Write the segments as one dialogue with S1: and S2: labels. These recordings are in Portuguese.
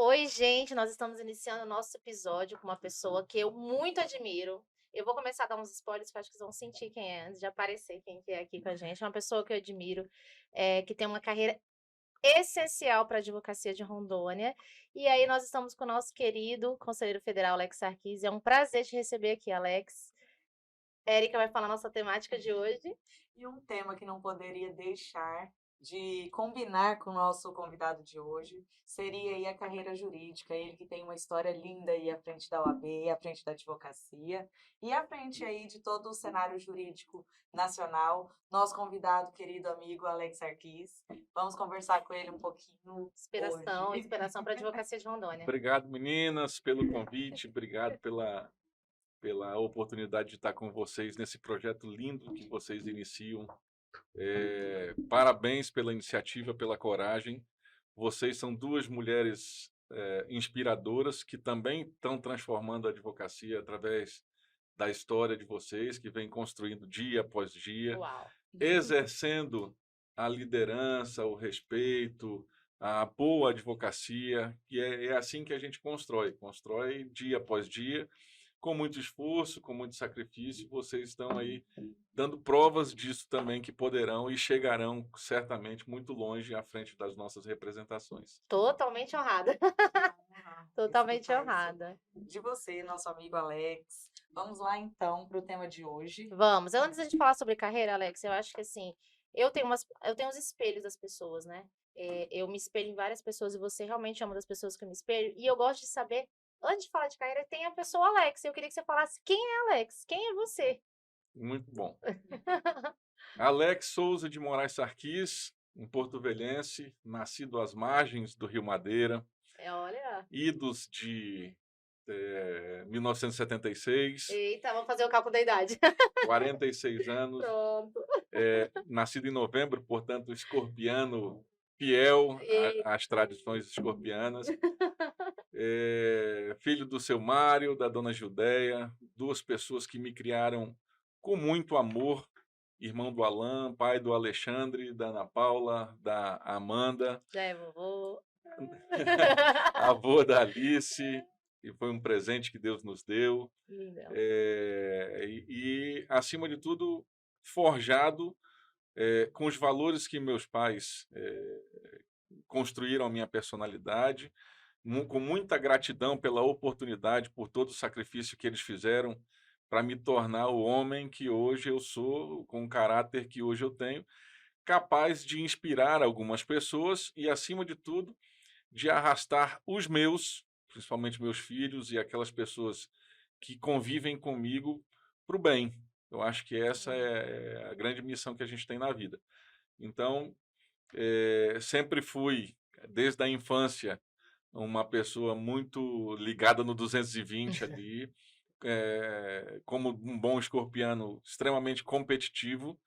S1: Oi, gente, nós estamos iniciando o nosso episódio com uma pessoa que eu muito admiro. Eu vou começar a dar uns spoilers, que eu acho que vocês vão sentir quem é, antes de aparecer quem que é aqui com a gente. É uma pessoa que eu admiro, que tem uma carreira essencial para a advocacia de Rondônia. E aí nós estamos com o nosso querido conselheiro federal, Alex Sarquis. É um prazer te receber aqui, Alex. Érica vai falar a nossa temática de hoje.
S2: E um tema que não poderia deixar de combinar com o nosso convidado de hoje seria aí a carreira jurídica. Ele que tem uma história linda aí à frente da OAB, à frente da advocacia e à frente aí de todo o cenário jurídico nacional. Nosso convidado, querido amigo Alex Sarquis. Vamos conversar com ele um pouquinho
S1: Inspiração,
S2: hoje.
S1: inspiração para a advocacia de Rondônia.
S3: Obrigado, meninas, pelo convite. Obrigado pela oportunidade de estar com vocês nesse projeto lindo que vocês iniciam. Parabéns pela iniciativa, pela coragem. Vocês são duas mulheres inspiradoras que também estão transformando a advocacia através da história de vocês, que vem construindo dia após dia,
S1: Uau!
S3: exercendo a liderança, o respeito, a boa advocacia, que é assim que a gente constrói dia após dia, com muito esforço, com muito sacrifício. Vocês estão aí dando provas disso também, que poderão e chegarão certamente muito longe à frente das nossas representações.
S1: Totalmente honrada.
S2: Ah,
S1: Totalmente
S2: escutar isso
S1: honrada.
S2: de você, nosso amigo Alex. Vamos lá então para o tema de hoje.
S1: Vamos. Antes da gente falar sobre carreira, Alex, eu acho que assim, eu tenho os espelhos das pessoas, né? Eu me espelho em várias pessoas e você realmente é uma das pessoas que eu me espelho. E eu gosto de saber, antes de falar de carreira, tem a pessoa Alex. Eu queria que você falasse quem é Alex, quem é você?
S3: Muito bom. Alex Souza de Moraes Sarquis, um porto-velhense, nascido às margens do Rio Madeira,
S1: Olha.
S3: idos de 1976,
S1: Eita, vamos fazer o cálculo da idade.
S3: 46 anos,
S1: Pronto.
S3: nascido em novembro, portanto, escorpiano fiel
S1: E...
S3: às tradições escorpianas. Filho do seu Mário, da dona Judéia, duas pessoas que me criaram com muito amor, irmão do Alain, pai do Alexandre, da Ana Paula, da Amanda,
S1: Já é vovô.
S3: avô da Alice, e foi um presente que Deus nos deu.
S1: Linda.
S3: Acima de tudo, forjado com os valores que meus pais construíram a minha personalidade, com muita gratidão pela oportunidade, por todo o sacrifício que eles fizeram para me tornar o homem que hoje eu sou, com o caráter que hoje eu tenho, capaz de inspirar algumas pessoas e, acima de tudo, de arrastar os meus, principalmente meus filhos e aquelas pessoas que convivem comigo, para o bem. Eu acho que essa é a grande missão que a gente tem na vida. Então, sempre fui, desde a infância, uma pessoa muito ligada no 220 ali, como um bom escorpiano, extremamente competitivo,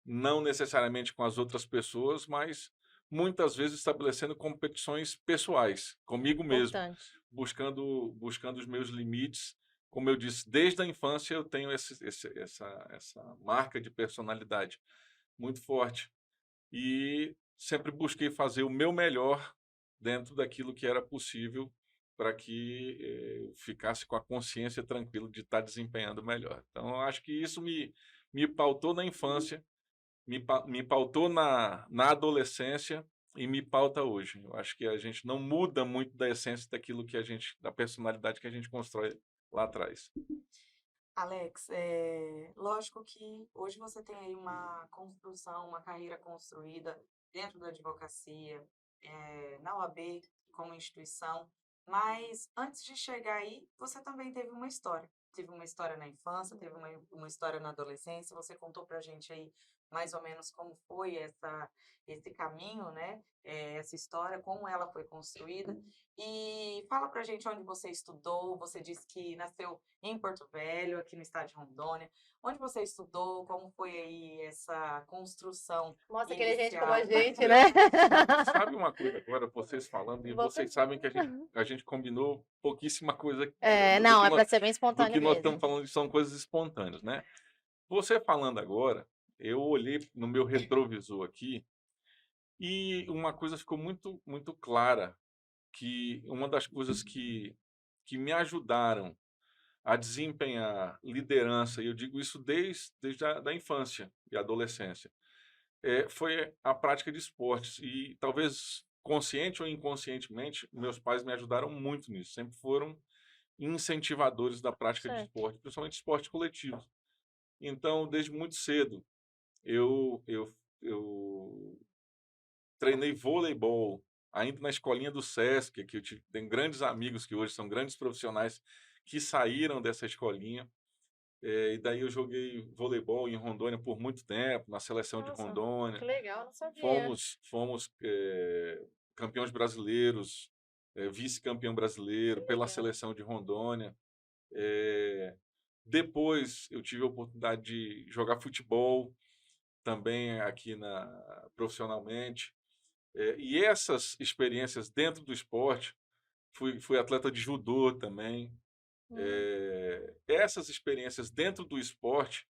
S3: não necessariamente com as outras pessoas, mas muitas vezes estabelecendo competições pessoais, comigo mesmo,
S1: Importante.
S3: buscando os meus limites. Como eu disse, desde a infância eu tenho essa marca de personalidade muito forte e sempre busquei fazer o meu melhor dentro daquilo que era possível para que eu ficasse com a consciência tranquila de estar desempenhando melhor. Então, eu acho que isso me pautou na infância, me pautou na adolescência e me pauta hoje. Eu acho que a gente não muda muito da essência daquilo que da personalidade que a gente constrói lá atrás.
S2: Alex, lógico que hoje você tem aí uma construção, uma carreira construída dentro da advocacia, na OAB como instituição, mas antes de chegar aí, você também teve uma história. Teve uma história na infância, teve uma história na adolescência, você contou pra gente aí mais ou menos como foi esse caminho, né? Essa história, como ela foi construída. E fala pra gente onde você estudou, você disse que nasceu em Porto Velho, aqui no estado de Rondônia. Onde você estudou? Como foi aí essa construção
S1: Mostra que ele é gente como a
S2: inicial?
S1: gente, né?
S3: Sabe uma coisa agora, vocês falando, e
S1: Você...
S3: vocês sabem que a gente combinou pouquíssima coisa
S1: Não, é para ser bem
S3: do
S1: espontâneo
S3: que nós
S1: mesmo.
S3: estamos falando, são coisas espontâneas, né? Você falando agora, eu olhei no meu retrovisor aqui e uma coisa ficou muito, muito clara que uma das coisas que me ajudaram a desempenhar liderança, e eu digo isso desde a da infância e adolescência, foi a prática de esportes. E talvez consciente ou inconscientemente, meus pais me ajudaram muito nisso. Sempre foram incentivadores da prática de
S1: Certo.
S3: esporte, principalmente esporte coletivo. Então, desde muito cedo, eu treinei voleibol, ainda na escolinha do Sesc, que tenho grandes amigos que hoje são grandes profissionais que saíram dessa escolinha. E daí eu joguei voleibol em Rondônia por muito tempo, na seleção de
S1: Nossa, que
S3: Rondônia.
S1: legal, não sabia.
S3: Fomos campeões brasileiros, vice-campeão
S1: Que
S3: brasileiro pela
S1: legal.
S3: seleção de Rondônia. Eh, Depois eu tive a oportunidade de jogar futebol também aqui profissionalmente. E essas experiências dentro do esporte, fui atleta de judô também.
S1: Hum,
S3: Essas experiências dentro do esporte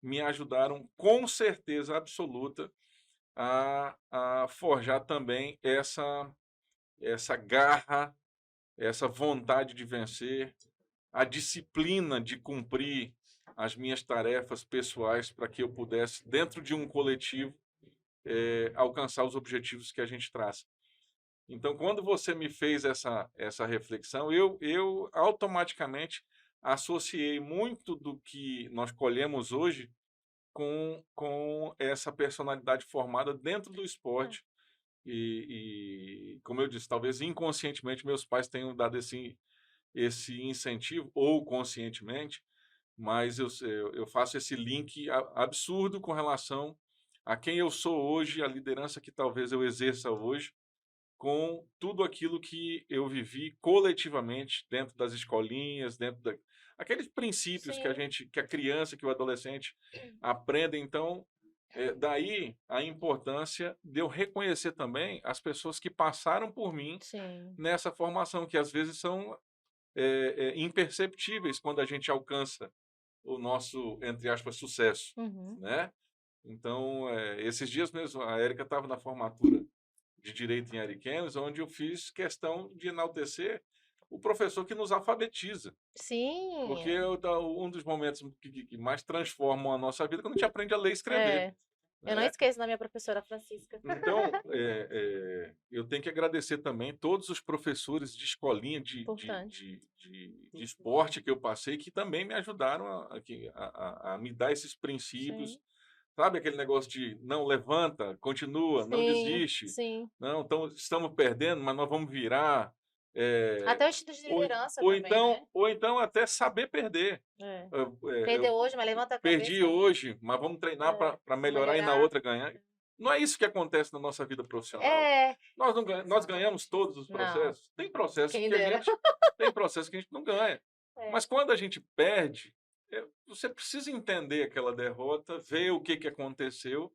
S3: me ajudaram com certeza absoluta a forjar também essa garra, essa vontade de vencer, a disciplina de cumprir as minhas tarefas pessoais para que eu pudesse, dentro de um coletivo, alcançar os objetivos que a gente traça. Então, quando você me fez essa reflexão, eu automaticamente associei muito do que nós colhemos hoje com essa personalidade formada dentro do
S1: é.
S3: esporte. Como eu disse, talvez inconscientemente meus pais tenham dado esse incentivo, ou conscientemente, mas eu faço esse link absurdo com relação a quem eu sou hoje, a liderança que talvez eu exerça hoje, com tudo aquilo que eu vivi coletivamente dentro das escolinhas, aqueles princípios
S1: Sim,
S3: que a criança, que o adolescente aprende. Então, daí a importância de eu reconhecer também as pessoas que passaram por mim
S1: sim.
S3: nessa formação, que às vezes são imperceptíveis quando a gente alcança o nosso, entre aspas, sucesso,
S1: Uhum.
S3: né? Então, esses dias mesmo, a Érica estava na formatura de Direito em Ariquemes, onde eu fiz questão de enaltecer o professor que nos alfabetiza, porque
S1: Sim,
S3: um dos momentos que mais transformam a nossa vida é quando a gente aprende a ler e escrever,
S1: é. Eu não
S3: né?
S1: esqueço da minha professora Francisca.
S3: Então, eu tenho que agradecer também todos os professores de escolinha
S1: Importante.
S3: de esporte que eu passei, que também me ajudaram a me dar esses
S1: Sim,
S3: princípios. Sabe aquele negócio de não levanta, continua, não
S1: sim,
S3: desiste,
S1: sim.
S3: não, então estamos perdendo, mas nós vamos virar. eh,
S1: Até o instinto de liderança também, né?
S3: ou então até saber perder.
S1: É.
S3: Eu
S1: Perdeu hoje, mas levanta a
S3: perdi
S1: cabeça amanhã.
S3: hoje, mas vamos treinar
S1: É.
S3: para
S1: Pra
S3: melhorar e na
S1: melhorar.
S3: outra ganhar. Não é isso que acontece na nossa vida profissional.
S1: É,
S3: Nós ganhamos
S2: Exatamente
S3: todos
S2: isso.
S3: os
S1: não,
S3: processos.
S1: quem dera.
S3: Tem processos que a gente não ganha.
S1: É.
S3: Mas quando a gente perde, você precisa entender aquela derrota, ver o que aconteceu,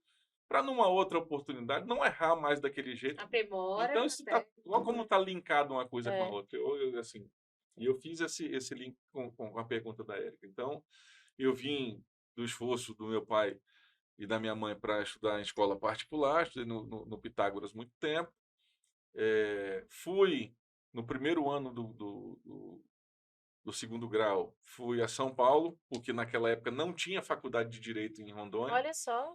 S3: para numa outra oportunidade não errar mais daquele jeito.
S1: Aprimora
S3: Então, isso
S1: até.
S3: olha como está linkado uma coisa com a
S1: É.
S3: outra. Assim, e eu fiz esse link com a pergunta da Érica. Então, eu vim do esforço do meu pai e da minha mãe para estudar em escola particular, estudei no Pitágoras muito tempo. Fui, no primeiro ano do segundo grau, fui a São Paulo, porque naquela época não tinha faculdade de Direito em Rondônia.
S1: Olha só,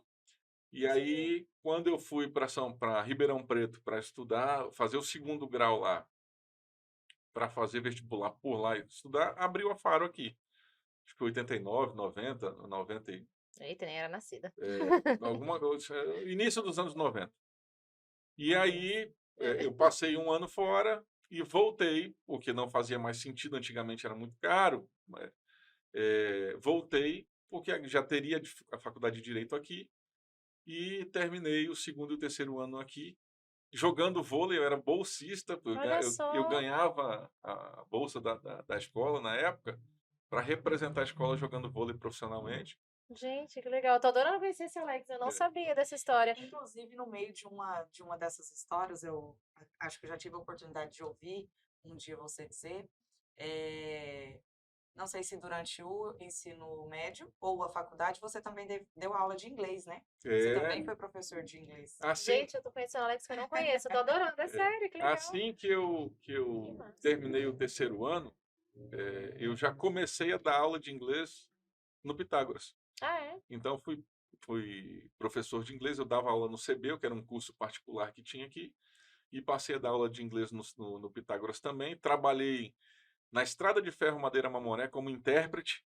S3: E
S1: não sabia.
S3: aí, quando eu fui para Ribeirão Preto para estudar, fazer o segundo grau lá, para fazer vestibular por lá e estudar, abriu a Faro aqui. Acho que 89, 90, 90,
S1: Eita, nem era nascida.
S3: alguma coisa, início dos anos 90. E
S1: Olha.
S3: aí, eu passei um ano fora e voltei, porque não fazia mais sentido, antigamente era muito caro. Voltei, porque já teria a faculdade de Direito aqui, e terminei o segundo e o terceiro ano aqui. Jogando vôlei, eu era bolsista,
S1: Olha
S3: eu
S1: só.
S3: ganhava a bolsa da escola na época, para representar a escola jogando vôlei profissionalmente.
S1: Gente, que legal. Eu tô adorando conhecer esse Alex. Eu não
S3: É,
S1: sabia dessa história.
S2: Inclusive, no meio de uma dessas histórias, eu acho que eu já tive a oportunidade de ouvir um dia você dizer, é, não sei se durante o ensino médio ou a faculdade, você também deu aula de inglês, né? Você também foi professor de inglês.
S3: Assim,
S1: Gente, eu tô conhecendo o Alex que eu não conheço. Eu tô adorando, é sério, que legal.
S3: assim que eu
S1: massa.
S3: terminei o terceiro ano, eu já comecei a dar aula de inglês no Pitágoras.
S1: Ah, é?
S3: Então, fui professor de inglês, eu dava aula no CB, que era um curso particular que tinha aqui, e passei a dar aula de inglês no Pitágoras também. Trabalhei na Estrada de Ferro Madeira Mamoré como intérprete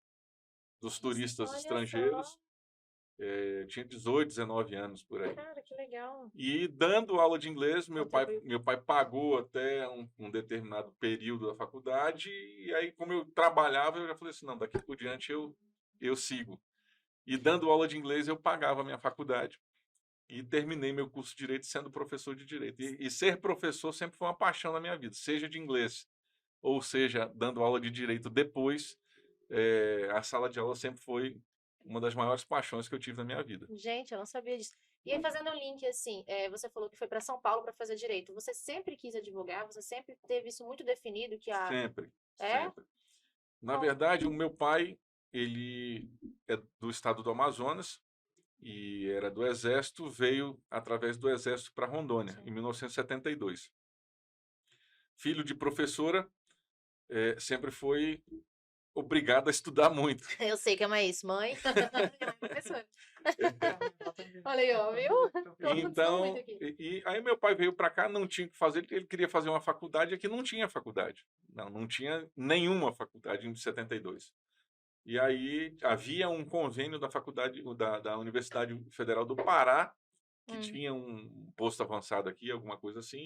S3: dos turistas
S1: Olha
S3: estrangeiros.
S1: só.
S3: Tinha 18, 19 anos por aí.
S1: Cara, que legal.
S3: E dando aula de inglês, meu
S1: Contribuiu.
S3: pai pagou até um determinado período da faculdade, e aí, como eu trabalhava, eu já falei assim, não, daqui por diante eu sigo. E dando aula de inglês, eu pagava a minha faculdade. E terminei meu curso de Direito sendo professor de Direito. E ser professor sempre foi uma paixão na minha vida, seja de inglês, ou seja, dando aula de Direito depois, a sala de aula sempre foi uma das maiores paixões que eu tive na minha vida.
S1: Gente, eu não sabia disso. E aí, fazendo um link assim, você falou que foi para São Paulo para fazer direito. Você sempre quis advogar? Você sempre teve isso muito definido que a
S3: Sempre,
S1: é?
S3: sempre. Na verdade, o meu pai, ele é do estado do Amazonas e era do Exército, veio através do Exército para Rondônia,
S1: Sim.
S3: em 1972. Filho de professora, sempre foi obrigado a estudar muito.
S1: Eu sei que é isso, mãe. Minha mãe é professora. Olha aí, ó, viu? Todos estão
S3: Então,
S1: muito aqui.
S3: e aí meu pai veio para cá, não tinha o que fazer, ele queria fazer uma faculdade, aqui não tinha faculdade. Não tinha nenhuma faculdade em 72. E aí havia um convênio da faculdade, da Universidade Federal do Pará, que tinha um posto avançado aqui, alguma coisa assim,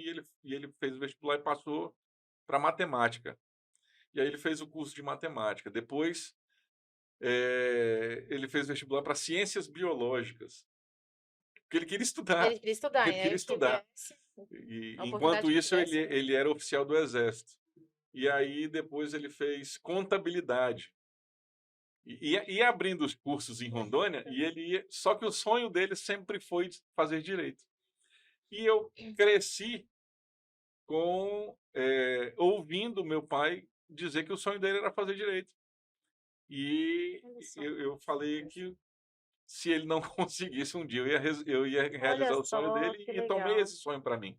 S3: e ele fez o vestibular e passou para matemática. E aí ele fez o curso de matemática. Depois, ele fez vestibular para ciências biológicas, porque ele queria estudar.
S1: Ele queria estudar,
S3: Ele queria estudar. E,
S1: a
S3: enquanto
S1: oportunidade
S3: isso,
S1: que tivesse, né?
S3: ele era oficial do Exército. E aí depois ele fez contabilidade. E ia abrindo os cursos em Rondônia, e ele ia, só que o sonho dele sempre foi fazer direito. E eu cresci ouvindo meu pai dizer que o sonho dele era fazer direito. E
S1: Olha só.
S3: eu falei que se ele não conseguisse um dia, eu ia realizar o sonho
S1: só,
S3: dele
S1: que
S3: e tomei
S1: legal.
S3: esse sonho para mim.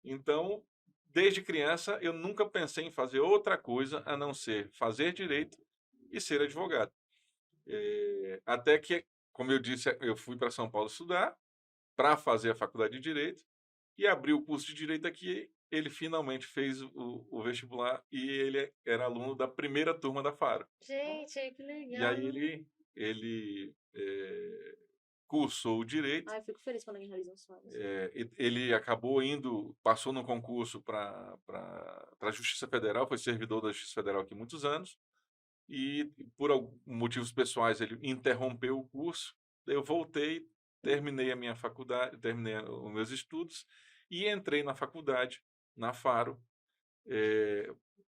S3: Então, desde criança, eu nunca pensei em fazer outra coisa a não ser fazer direito e ser advogado. Até que, como eu disse, eu fui para São Paulo estudar para fazer a faculdade de Direito e abri o curso de Direito aqui. Ele finalmente fez o vestibular e ele era aluno da primeira turma da FARO.
S1: Gente, que legal.
S3: E aí ele cursou o Direito.
S1: Ai, eu fico feliz quando alguém realiza um sonho.
S3: Ele acabou passou no concurso para a Justiça Federal, foi servidor da Justiça Federal aqui muitos anos. E por motivos pessoais ele interrompeu o curso. Eu voltei, terminei a minha faculdade, terminei os meus estudos e entrei na faculdade, na FARO,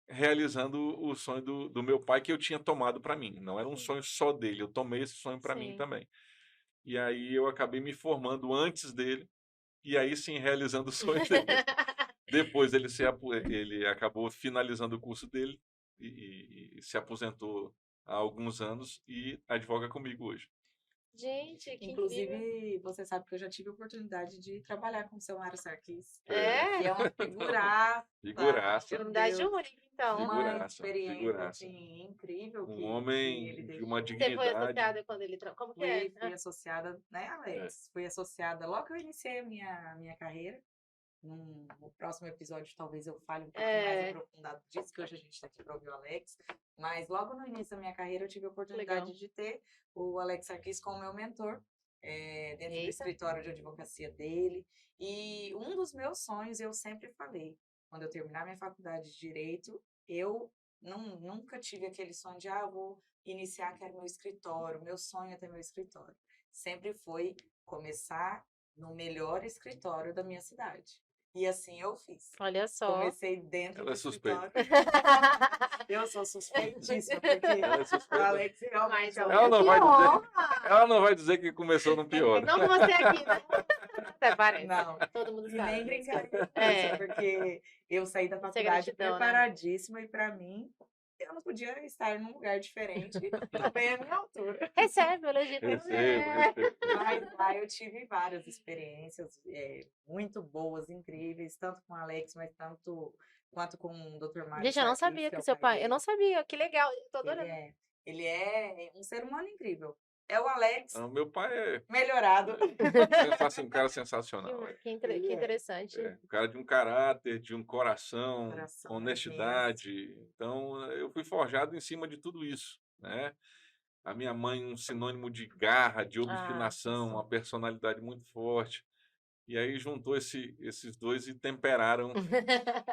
S3: realizando o sonho do meu pai que eu tinha tomado para mim. Não era um sonho só dele, eu tomei esse sonho para mim também. E aí eu acabei me formando antes dele e aí sim realizando o sonho dele. Depois ele acabou finalizando o curso dele e se aposentou há alguns anos e advoga comigo hoje.
S1: Gente, que
S2: Inclusive,
S1: incrível.
S2: você sabe que eu já tive a oportunidade de trabalhar com o seu Mário Sarkis.
S1: É?
S2: Que é uma figuraça.
S3: Figuraça.
S1: Oportunidade única, então.
S2: Uma
S3: Figuraça,
S2: experiência
S3: figuraça.
S2: assim, incrível que
S3: homem
S2: ele
S3: de uma
S2: deixou.
S1: Você foi
S3: dignidade.
S1: associada quando ele... Como que é?
S2: Fui associada, né, Alex? Fui associada logo que eu iniciei a minha carreira. No próximo episódio, talvez eu fale um pouquinho mais aprofundado disso, que hoje a gente está aqui para ouvir o Alex. Mas logo no início da minha carreira, eu tive a oportunidade de ter o Alex Sarkis como meu mentor, dentro do escritório de advocacia dele. E um dos meus sonhos, eu sempre falei, quando eu terminar minha faculdade de Direito, eu nunca tive aquele sonho de, eu vou iniciar, quero meu escritório, meu sonho é ter meu escritório. Sempre foi começar no melhor escritório da minha cidade. E assim eu fiz.
S1: Olha só.
S2: Comecei dentro do escritório. Eu sou suspeitíssima, porque o Alex realmente...
S3: Ela não vai dizer que começou no pior.
S1: Não você aqui, né? Até parece.
S2: Não.
S1: Todo mundo
S2: E
S1: sabe.
S2: nem brincar porque eu saí da
S1: Isso é
S2: faculdade
S1: gratidão, né?
S2: preparadíssima e para mim, eu não podia estar num lugar diferente, também a minha altura.
S1: Recebe o elogio.
S3: Recebo.
S2: Mas lá eu tive várias experiências muito boas, incríveis, tanto com o Alex, mas quanto com o Dr. Mário
S1: Gente, eu não
S2: Sarkis,
S1: sabia
S2: que é
S1: que
S2: o
S1: seu
S2: pai
S1: pai. Eu não
S2: dele.
S1: sabia, que legal. Eu tô
S2: Ele
S1: adorando.
S2: é um ser humano incrível. É o Alex
S3: Não, meu pai é
S2: melhorado.
S3: um cara sensacional.
S1: Que
S2: Ele é.
S1: interessante.
S3: Um cara de um caráter, de um coração,
S2: Coração
S3: honestidade. Então, eu fui forjado em cima de tudo isso, né? A minha mãe, um sinônimo de garra, de obstinação, uma personalidade muito forte. E aí juntou esses dois e temperaram.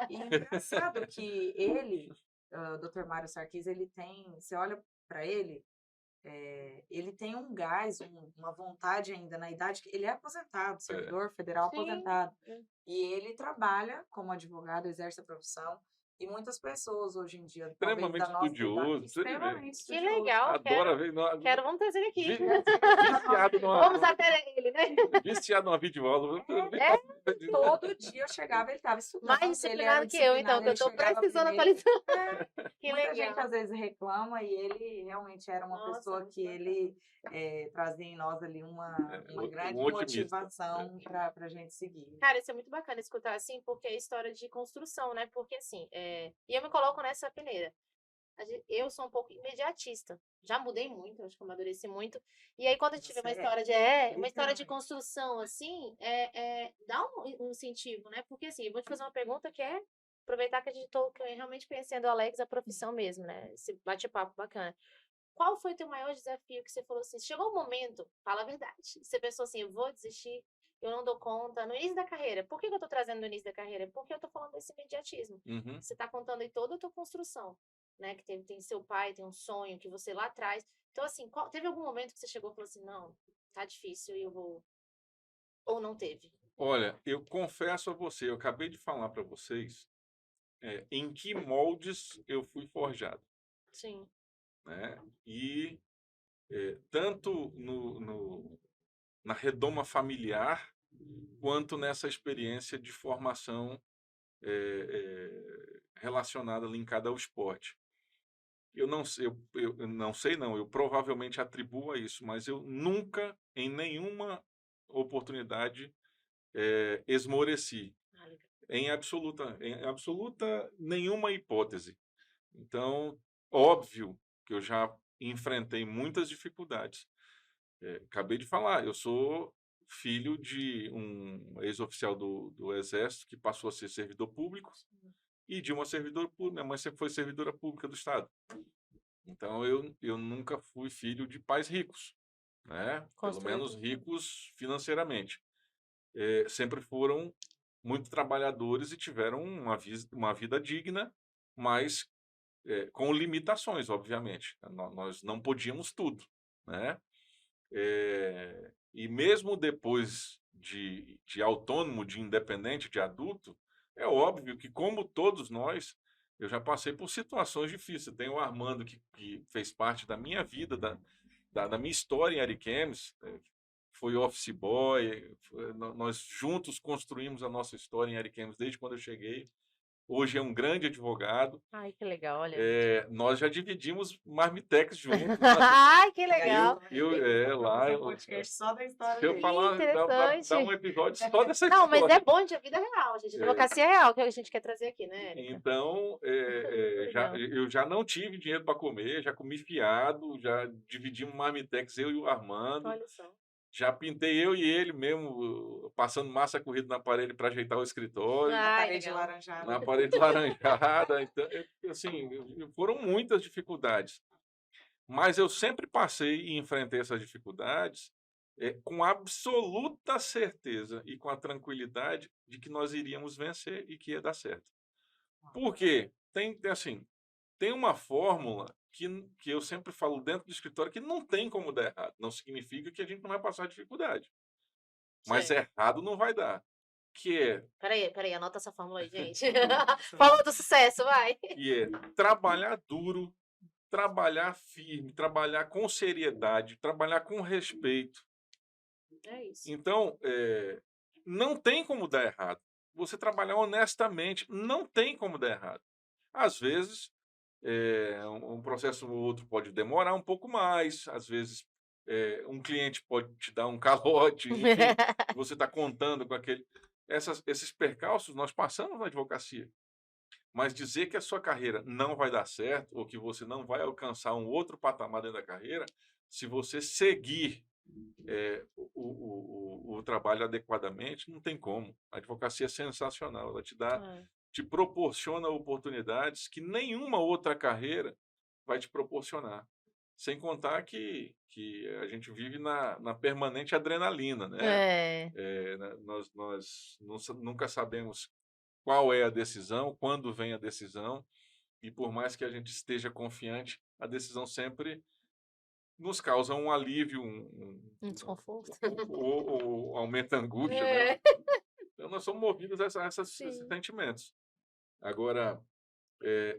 S2: E é engraçado que ele, o Dr. Mário Sarkis, ele tem, você olha para ele, ele tem um gás, uma vontade ainda na idade, que ele é aposentado, servidor federal
S1: Sim.
S2: aposentado. E ele trabalha como advogado, exerce a profissão. E muitas pessoas hoje em dia, talvez
S3: Extremamente
S2: da nossa idade,
S3: estudioso.
S2: extremamente
S1: Que
S2: estudioso.
S1: legal.
S3: Adora ver.
S1: Vamos trazer ele aqui.
S3: Viciado
S1: Vamos até ele, né?
S3: Viciado numa videoaula.
S2: Todo dia eu chegava, ele estava estudando.
S1: Mais
S2: ele era
S1: disciplinado que eu, então,
S2: disciplinado,
S1: que eu
S2: ele
S1: tô
S2: chegava
S1: precisando
S2: primeiro.
S1: atualizar. Que
S2: Muita
S1: legal.
S2: gente às vezes reclama e ele realmente era uma
S1: Nossa,
S2: pessoa
S1: muito
S2: que
S1: bacana.
S2: ele trazia em nós ali uma grande
S3: um otimista.
S2: motivação para a gente seguir.
S1: Cara, isso é muito bacana escutar assim, porque é história de construção, né? Porque assim, e eu me coloco nessa peneira. Eu sou um pouco imediatista. Já mudei muito, acho que eu amadureci muito. E aí, quando eu tive uma
S2: Você
S1: história uma história de
S2: literalmente.
S1: construção, assim, dá um incentivo, né? Porque assim, eu vou te fazer uma pergunta que é aproveitar que que eu realmente conhecendo o Alex, a profissão mesmo, né? Esse bate-papo bacana. Qual foi o teu maior desafio que você falou assim? Chegou um momento, fala a verdade. Você pensou assim, eu vou desistir, eu não dou conta. No início da carreira. Por que eu tô trazendo no início da carreira? Porque eu tô falando desse imediatismo.
S3: Uhum.
S1: Você tá contando aí toda a tua construção, né? Que tem seu pai, tem um sonho que você lá atrás. Então, assim, teve algum momento que você chegou e falou assim, não, tá difícil e eu vou. Ou não teve?
S3: Olha, eu confesso a você, eu acabei de falar para vocês em que moldes eu fui forjado,
S1: Sim.
S3: né? E tanto na redoma familiar, quanto nessa experiência de formação relacionada, linkada ao esporte. Eu não sei, eu não sei não, eu provavelmente atribuo a isso, mas eu nunca, em nenhuma oportunidade, esmoreci.
S1: Ah, legal.
S3: Em absoluta nenhuma hipótese. Então, óbvio que eu já enfrentei muitas dificuldades. Acabei de falar, eu sou filho de um ex-oficial do Exército que passou a ser servidor público e de uma servidora pública. Minha mãe sempre foi servidora pública do Estado. Então, eu nunca fui filho de pais ricos, né? Pelo menos ricos financeiramente. Sempre foram muito trabalhadores e tiveram uma vida digna, mas com limitações, obviamente. Nós não podíamos tudo, né? E mesmo depois de autônomo, de independente, de adulto, é óbvio que, como todos nós, eu já passei por situações difíceis. Tem o Armando, que fez parte da minha vida, da minha história em Ariquemes, foi office boy, nós juntos construímos a nossa história em Ariquemes desde quando eu cheguei. Hoje é um grande advogado.
S1: Ai, que legal, olha.
S3: Nós já dividimos marmitex juntos.
S1: Ai, que legal.
S2: Um podcast só da história
S3: Se eu
S2: dele.
S3: falar,
S1: Interessante.
S3: dá um episódio só dessa
S1: Não,
S3: história.
S1: mas é bom de vida real, gente. Advocacia real que a gente quer trazer aqui, né, Érica?
S3: Então, eu já não tive dinheiro para comer, já comi fiado, já dividimos marmitex, eu e o Armando.
S1: Olha só.
S3: Já pintei eu e ele mesmo, passando massa corrida na parede para ajeitar o escritório.
S2: Na
S1: Ai,
S2: parede
S1: legal.
S2: laranjada.
S3: Na parede laranjada. Então, assim, foram muitas dificuldades. Mas eu sempre passei e enfrentei essas dificuldades com absoluta certeza e com a tranquilidade de que nós iríamos vencer e que ia dar certo. Por quê? Tem uma fórmula que eu sempre falo dentro do escritório que não tem como dar errado. Não significa que a gente não vai passar dificuldade. Mas
S1: Sim.
S3: errado não vai dar. Que é...
S1: Peraí, anota essa fórmula aí, gente. Falou do sucesso, vai.
S3: Que é trabalhar duro, trabalhar firme, trabalhar com seriedade, trabalhar com respeito.
S1: É isso.
S3: Então, não tem como dar errado. Você trabalhar honestamente, não tem como dar errado. Às vezes, Um processo ou outro pode demorar um pouco mais, às vezes um cliente pode te dar um calote, enfim, você está contando com esses percalços nós passamos na advocacia. Mas dizer que a sua carreira não vai dar certo ou que você não vai alcançar um outro patamar dentro da carreira, se você seguir o trabalho adequadamente, não tem como. A advocacia é sensacional, ela te proporciona oportunidades que nenhuma outra carreira vai te proporcionar. Sem contar que a gente vive na permanente adrenalina, né? Nós nunca sabemos qual é a decisão, quando vem a decisão, e por mais que a gente esteja confiante, a decisão sempre nos causa um alívio,
S1: Um desconforto.
S3: ou aumenta a angústia, né? Então, nós somos movidos a esses sentimentos. Agora,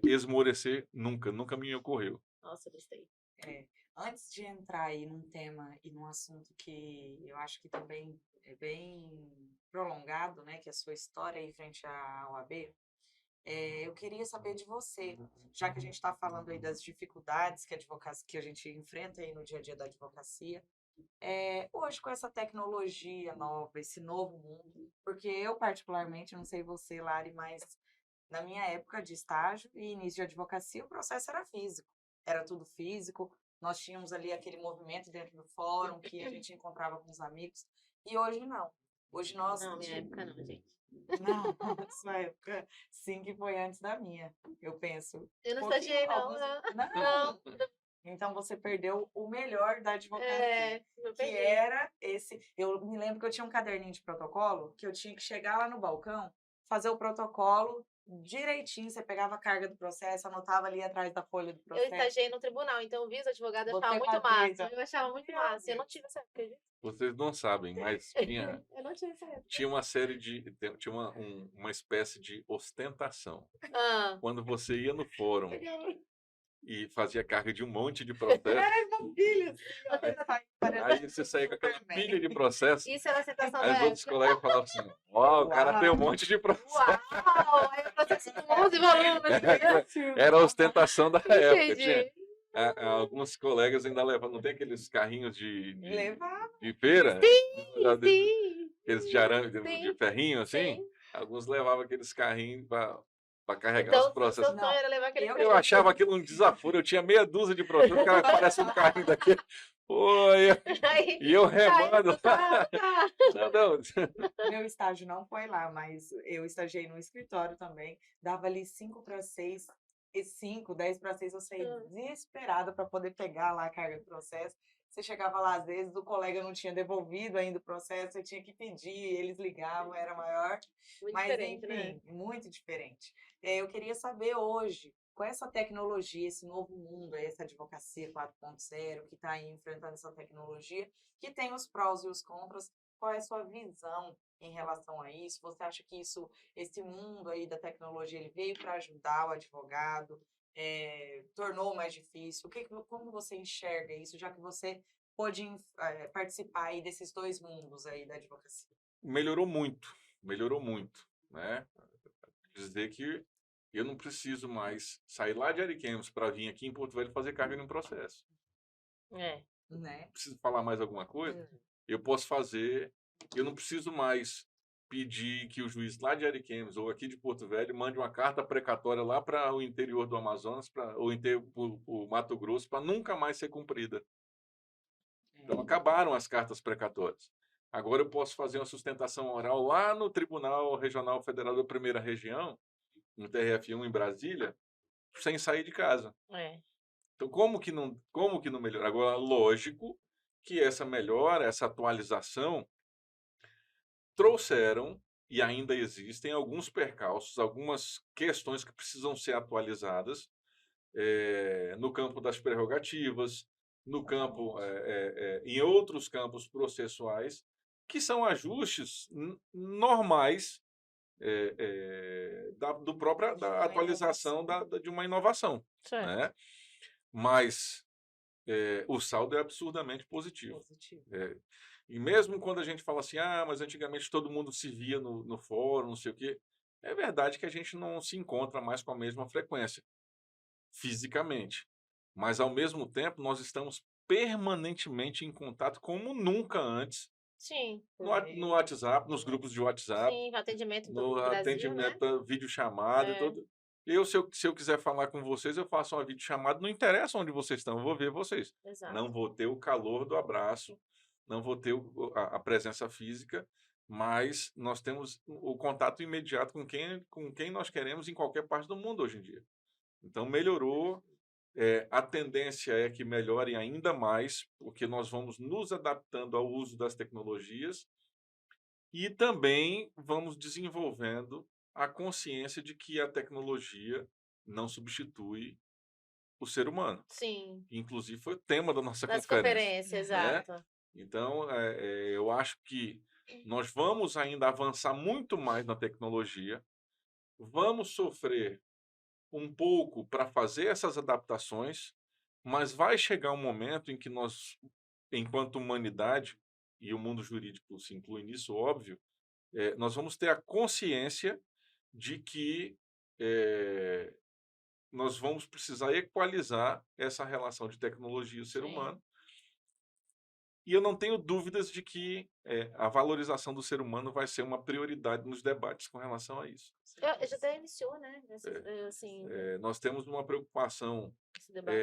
S3: esmorecer nunca me ocorreu.
S1: Nossa, gostei.
S2: Antes de entrar aí num tema e num assunto que eu acho que também é bem prolongado, né, que é a sua história aí frente à OAB, eu queria saber de você, já que a gente está falando aí das dificuldades que a gente enfrenta aí no dia a dia da advocacia, hoje com essa tecnologia nova, esse novo mundo, porque eu particularmente, não sei você, Lari, mas na minha época de estágio e início de advocacia, o processo era físico, era tudo físico, nós tínhamos ali aquele movimento dentro do fórum que a gente encontrava com os amigos, e hoje não. Hoje nós...
S1: Não, minha época não, gente.
S2: Não, sua época sim que foi antes da minha, eu penso.
S1: Eu não estagiei, não.
S2: Não. Então você perdeu o melhor da advocacia,
S1: eu
S2: que
S1: perdi.
S2: era esse... Eu me lembro que eu tinha um caderninho de protocolo, que eu tinha que chegar lá no balcão, fazer o protocolo direitinho, você pegava a carga do processo, anotava ali atrás da folha do
S1: Eu
S2: processo.
S1: estagiei no tribunal, então eu vi os advogados, eu
S2: Você
S1: achava muito
S2: fazia
S1: massa. Eu achava muito massa. Eu não tive essa época, gente.
S3: Vocês não sabem, mas
S1: Eu não tive essa época.
S3: tinha uma série tinha uma espécie de ostentação. Quando você ia no fórum e fazia carga de um monte de processo,
S2: Era meu filho,
S3: aí você saía com aquela pilha de processo,
S1: Isso era a sensação
S3: aí
S1: da
S3: os outros
S1: época.
S3: colegas falavam assim, ó, o cara tem um monte de processo.
S1: Uau! Aí o processo com 11 volumes.
S3: Era a ostentação da época. Tinha,
S1: Entendi.
S3: alguns colegas ainda levam, não tem aqueles carrinhos de feira?
S1: Sim.
S3: Aqueles de arame,
S1: Sim.
S3: de ferrinho, assim?
S1: Sim.
S3: Alguns levavam aqueles carrinhos para carregar
S1: Então,
S3: os processos.
S1: seu sonho era levar aquele
S3: Eu achava aquilo um desaforo. Eu tinha meia dúzia de processos, o cara parece um carrinho daquele. Oi, e eu remando. Não.
S2: Meu estágio não foi lá, mas eu estagiei no escritório também. Dava ali 5 para 6, 10 para 6, eu saí desesperada para poder pegar lá a carga do processo. Você chegava lá, às vezes, o colega não tinha devolvido ainda o processo, você tinha que pedir, eles ligavam, era maior.
S1: Muito
S2: mas,
S1: diferente,
S2: enfim,
S1: né?
S2: muito diferente. Eu queria saber hoje, com essa tecnologia, esse novo mundo, essa advocacia 4.0, que está aí enfrentando essa tecnologia, que tem os prós e os contras, qual é a sua visão em relação a isso? Você acha que esse mundo aí da tecnologia, ele veio para ajudar o advogado, tornou mais difícil? Como você enxerga isso, já que você pôde participar aí desses dois mundos aí da advocacia?
S3: Melhorou muito, né? Quer dizer que eu não preciso mais sair lá de Ariquemes para vir aqui em Porto Velho fazer carga em um processo.
S2: Né?
S3: Preciso falar mais alguma coisa? Eu posso fazer, eu não preciso mais pedir que o juiz lá de Ariquemes ou aqui de Porto Velho mande uma carta precatória lá para o interior do Amazonas, ou o Mato Grosso, para nunca mais ser cumprida. Então, acabaram as cartas precatórias. Agora eu posso fazer uma sustentação oral lá no Tribunal Regional Federal da Primeira Região, no TRF1 em Brasília, sem sair de casa. Então, como que não melhora? Agora, lógico que essa melhora, essa atualização, trouxeram, e ainda existem, alguns percalços, algumas questões que precisam ser atualizadas no campo das prerrogativas, no campo, em outros campos processuais, que são ajustes normais da atualização de uma inovação. Né? Mas o saldo é absurdamente positivo. E mesmo quando a gente fala assim, mas antigamente todo mundo se via no fórum, não sei o quê, é verdade que a gente não se encontra mais com a mesma frequência. fisicamente. Mas, ao mesmo tempo, nós estamos permanentemente em contato como nunca antes
S1: Sim,
S3: no WhatsApp, nos grupos de WhatsApp,
S1: sim, atendimento em todo
S3: no
S1: o Brasil, né?
S3: atendimento, videochamada e
S1: É,
S3: tudo. Se eu quiser falar com vocês, eu faço uma videochamada, não interessa onde vocês estão, eu vou ver vocês.
S1: exato.
S3: Não vou ter o calor do abraço, não vou ter a presença física, mas nós temos o contato imediato com quem nós queremos em qualquer parte do mundo hoje em dia. Então, melhorou. A tendência é que melhore ainda mais, porque nós vamos nos adaptando ao uso das tecnologias e também vamos desenvolvendo a consciência de que a tecnologia não substitui o ser humano.
S1: Sim,
S3: Inclusive, foi o tema da nossa
S1: nas
S3: conferência,
S1: conferências,
S3: né?
S1: exato.
S3: Então, eu acho que nós vamos ainda avançar muito mais na tecnologia, vamos sofrer um pouco para fazer essas adaptações, mas vai chegar um momento em que nós, enquanto humanidade, e o mundo jurídico se inclui nisso, óbvio, nós vamos ter a consciência de que nós vamos precisar equalizar essa relação de tecnologia e o ser
S1: Sim.
S3: humano. E eu não tenho dúvidas de que a valorização do ser humano vai ser uma prioridade nos debates com relação a isso.
S1: Já até iniciou, né? Assim,
S3: Nós temos uma preocupação
S1: esse debate.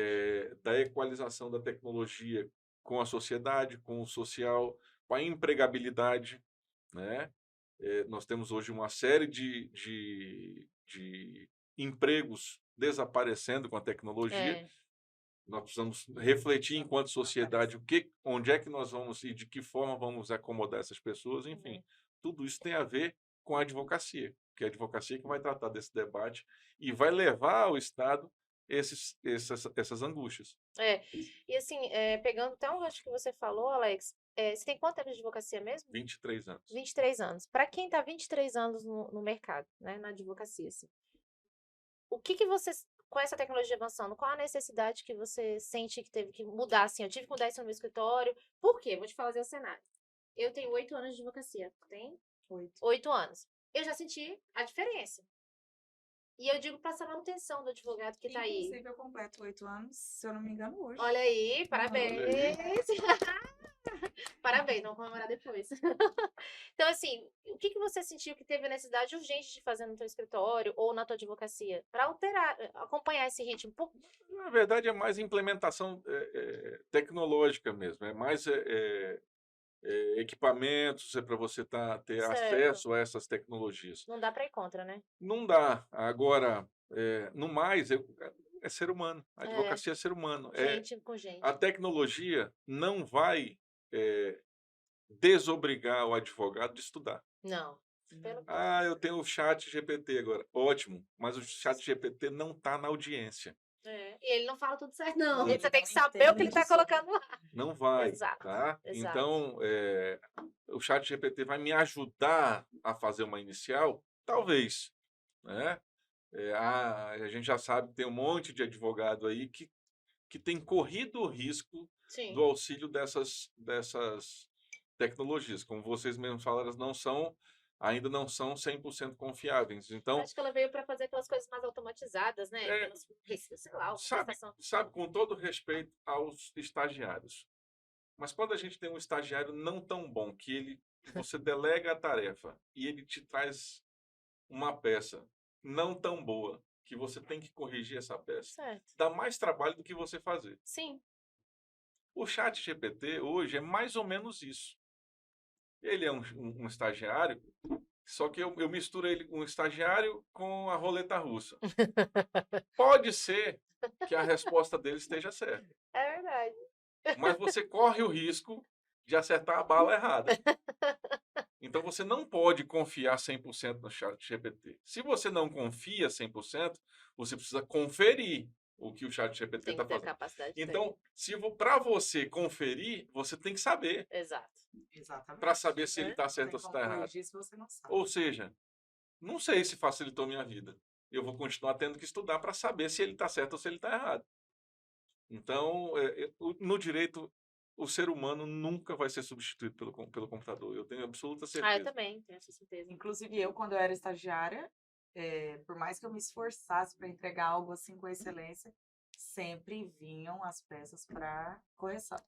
S3: da equalização da tecnologia com a sociedade, com o social, com a empregabilidade, né? Nós temos hoje uma série de empregos desaparecendo com a tecnologia.
S1: É,
S3: Nós precisamos refletir enquanto sociedade onde é que nós vamos e de que forma vamos acomodar essas pessoas. Enfim, tudo isso tem a ver com a advocacia, que é a advocacia que vai tratar desse debate e vai levar ao Estado essas angústias.
S1: E assim, pegando até um gancho que você falou, Alex, você tem quanto tempo de advocacia mesmo?
S3: 23 anos.
S1: 23 anos. Para quem está 23 anos no mercado, né, na advocacia, assim, o que você, com essa tecnologia avançando, qual a necessidade que você sente que teve que mudar, assim? Eu tive que mudar isso no meu escritório. Por quê? Vou te fazer o cenário. Eu tenho 8 anos de advocacia. Tem? 8 anos. Eu já senti a diferença. E eu digo para essa manutenção do advogado que está aí.
S2: Inclusive, eu completo 8 anos, se eu não me engano, hoje.
S1: Olha aí, parabéns.
S3: Olha
S1: Parabéns, vamos comemorar depois. Então, assim, o que você sentiu que teve a necessidade urgente de fazer no teu escritório ou na tua advocacia para alterar, acompanhar esse ritmo?
S3: Na verdade, é mais implementação tecnológica mesmo, é mais equipamentos para você ter
S1: Certo.
S3: acesso a essas tecnologias.
S1: Não dá para ir contra, né?
S3: Não dá. Agora, no mais, é ser humano. A advocacia é ser humano.
S1: Gente com gente.
S3: A tecnologia não vai desobrigar o advogado de estudar.
S1: Não.
S3: Eu tenho o chat GPT agora. Ótimo, mas o chat GPT não está na audiência.
S1: E ele não fala tudo certo, não.
S3: Ele
S1: Você tem que saber o que ele está colocando lá.
S3: Não vai,
S1: Exato,
S3: tá?
S1: exato.
S3: Então, o chat GPT vai me ajudar a fazer uma inicial? Talvez, né? A gente já sabe que tem um monte de advogado aí que tem corrido o risco
S1: Sim.
S3: do auxílio dessas tecnologias. Como vocês mesmos falaram, elas ainda não são 100% confiáveis. Então,
S1: Acho que ela veio para fazer aquelas coisas mais automatizadas, né? Aquelas, sei lá, uma
S3: sabe, com todo respeito aos estagiários, mas quando a gente tem um estagiário não tão bom, que você delega a tarefa e ele te traz uma peça não tão boa, que você tem que corrigir essa peça,
S1: certo.
S3: dá mais trabalho do que você fazer.
S1: Sim.
S3: O chat GPT hoje é mais ou menos isso. Ele é um estagiário, só que eu misturo ele com um estagiário com a roleta russa. Pode ser que a resposta dele esteja certa.
S1: É verdade.
S3: Mas você corre o risco de acertar a bala errada. Então, você não pode confiar 100% no chat GPT. Se você não confia 100%, você precisa conferir o que o chat GPT está fazendo.
S1: Capacidade
S3: então, para você conferir, você tem que saber.
S1: Exato.
S2: Exatamente.
S3: Para saber se ele está certo ou se está errado.
S2: Você não sabe.
S3: Ou seja, não sei se facilitou minha vida. Eu vou continuar tendo que estudar para saber se ele está certo ou se ele está errado. Então, no direito, o ser humano nunca vai ser substituído pelo computador. Eu tenho absoluta certeza.
S1: Eu também tenho essa certeza.
S2: Inclusive, quando eu era estagiária, por mais que eu me esforçasse para entregar algo assim com excelência, sempre vinham as peças para correção.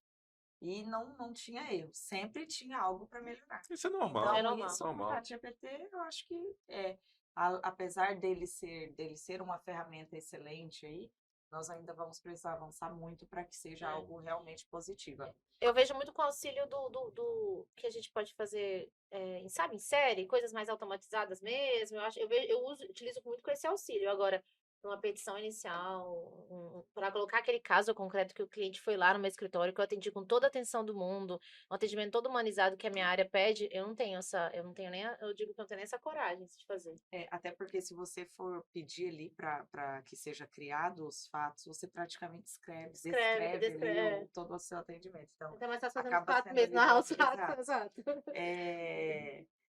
S2: E não tinha erro, sempre tinha algo para melhorar.
S3: Isso é normal,
S2: Então,
S1: É normal.
S2: isso, o
S3: normal.
S2: ChatGPT, eu acho que apesar dele ser uma ferramenta excelente aí, nós ainda vamos precisar avançar muito para que seja
S1: É.
S2: algo realmente positivo.
S1: Eu vejo muito com o auxílio do que a gente pode fazer, sabe, em série, coisas mais automatizadas mesmo. Utilizo muito com esse auxílio. Agora, uma petição inicial, para colocar aquele caso concreto que o cliente foi lá no meu escritório, que eu atendi com toda a atenção do mundo, um atendimento todo humanizado que a minha área pede, eu não tenho eu digo que eu não tenho nem essa coragem de fazer.
S2: Até porque se você for pedir ali para que seja criado os fatos, você praticamente descreve ali todo o seu atendimento. Então,
S1: Então, mas tá fazendo
S2: acaba
S1: fato
S2: sendo
S1: mesmo,
S2: ali
S1: narrar os
S2: exato.
S1: fatos, exato.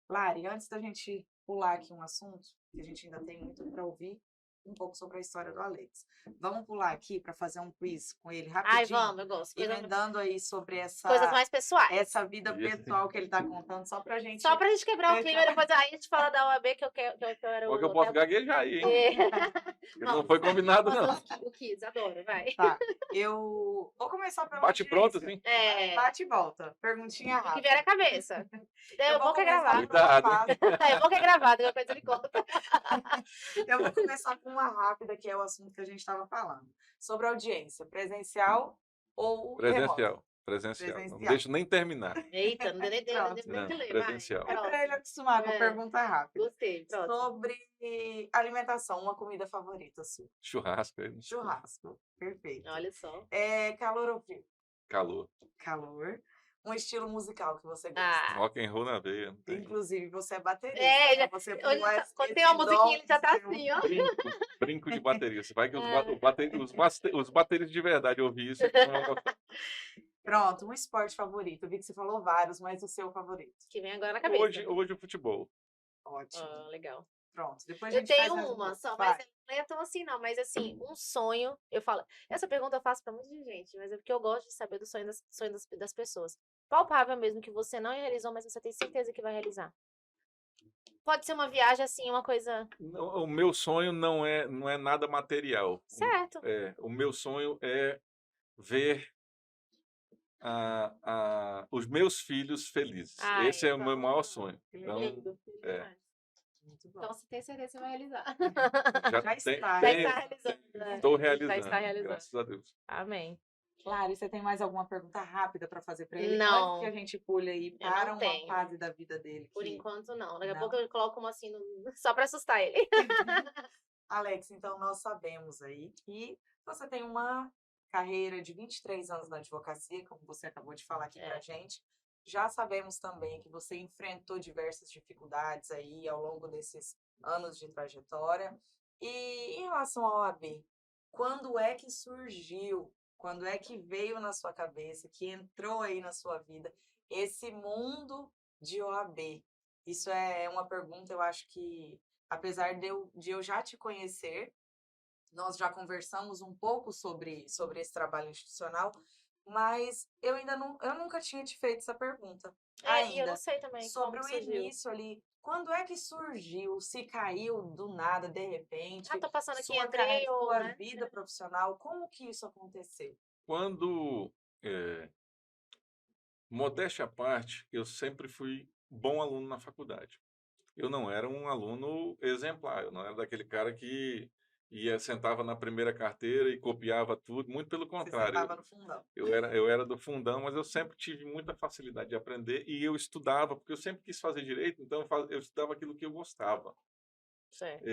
S2: Lari, antes da gente pular aqui um assunto, que a gente ainda tem muito para ouvir, um pouco sobre a história do Alex. Vamos pular aqui para fazer um quiz com ele rapidinho.
S1: Ai, vamos, eu gosto.
S2: Emendando aí sobre
S1: Coisas mais pessoais.
S2: essa vida pessoal que ele está contando, só pra gente
S1: quebrar o clima, depois aí a gente fala da OAB que eu era
S3: Porque eu posso gaguejar aí, hein? Não foi combinado, não.
S1: O Kids, adoro, vai.
S2: Tá, eu vou começar pelo
S3: Bate pronto, assim?
S2: Bate e volta, perguntinha
S1: O que
S2: rápida.
S1: vier na cabeça. É bom que é
S2: começar
S1: gravado.
S2: por uma
S3: Cuidado, hein?
S2: fácil.
S1: É bom que é gravado, depois ele conta.
S2: Eu vou começar com uma rápida, que é o assunto que a gente estava falando. Sobre audiência, presencial ou remoto?
S3: Presencial. Não
S2: Presencial.
S3: deixo nem terminar.
S1: Eita, não deu nem
S2: Pronto.
S1: nem que ler,
S3: Presencial.
S1: vai.
S2: É para ele acostumar com pergunta rápida.
S1: Gostei, próximo.
S2: Sobre alimentação, uma comida favorita sua?
S3: Churrasco. Aí,
S2: Churrasco, perfeito.
S1: Olha só.
S2: Calor ou frio?
S3: calor.
S2: Calor. Um estilo musical que você gosta?
S1: Ah,
S3: Rock and roll na veia. Não tem.
S2: Inclusive, você é baterista,
S1: É,
S2: né? Você pula
S1: quando tem uma musiquinha, ele já tá assim, ó.
S3: Brinco de bateria. Você vai que
S1: É.
S3: os bateristas de verdade ouvir isso. Não vão gostar.
S2: Pronto, um esporte favorito. Eu vi que você falou vários, mas o seu favorito.
S1: Que vem agora na cabeça.
S3: Hoje o futebol.
S2: Ótimo.
S1: Ah, legal.
S2: Pronto, depois a
S1: Eu
S2: gente faz
S1: tenho
S2: mais
S1: uma só,
S2: Vai.
S1: mas não é tão assim, não. Mas assim, um sonho, eu falo. Essa pergunta eu faço pra muita gente, mas é porque eu gosto de saber do sonho das pessoas. Palpável mesmo, que você não realizou, mas você tem certeza que vai realizar. Pode ser uma viagem assim, uma coisa.
S3: O meu sonho não é nada material.
S1: Certo.
S3: O meu sonho é ver os meus filhos felizes.
S1: Ah,
S3: Esse é o meu
S1: então,
S3: maior sonho. Então,
S1: Lindo.
S2: Muito bom.
S1: Então, você tem certeza que você vai realizar.
S2: Já está.
S1: Já está realizando. né?
S3: Estou realizando.
S1: Já está realizando.
S3: Graças a Deus.
S1: Amém.
S2: Claro, e você tem mais alguma pergunta rápida para fazer para ele?
S1: Não.
S2: Antes que a gente pule aí
S1: Eu
S2: para
S1: não
S2: uma
S1: tenho.
S2: fase da vida dele.
S1: Por
S2: que-
S1: enquanto, não. Daqui a
S2: Não.
S1: pouco eu coloco uma assim, só pra assustar ele.
S2: Alex, então nós sabemos aí que você tem uma carreira de 23 anos na advocacia, como você acabou de falar aqui pra gente. Já sabemos também que você enfrentou diversas dificuldades aí ao longo desses anos de trajetória. E em relação ao OAB, quando é que surgiu, quando é que veio na sua cabeça, que entrou aí na sua vida esse mundo de OAB? Isso é uma pergunta, eu acho que, apesar de eu já te conhecer, nós já conversamos um pouco sobre esse trabalho institucional, mas eu nunca tinha te feito essa pergunta
S1: E eu
S2: ainda.
S1: não sei também
S2: Sobre
S1: como
S2: o
S1: surgiu.
S2: início ali, quando é que surgiu, se caiu do nada, de repente,
S1: Ah, tô passando aqui,
S2: sua
S1: entrei, ou,
S2: sua
S1: né?
S2: vida profissional, como que isso aconteceu?
S3: Quando, modéstia à parte, eu sempre fui bom aluno na faculdade. Eu não era um aluno exemplar, eu não era daquele cara que sentava na primeira carteira e copiava tudo, muito pelo
S2: Você
S3: contrário.
S2: sentava no fundão.
S3: Eu era do fundão, mas eu sempre tive muita facilidade de aprender e eu estudava, porque eu sempre quis fazer direito, então eu estudava aquilo que eu gostava.
S1: Certo.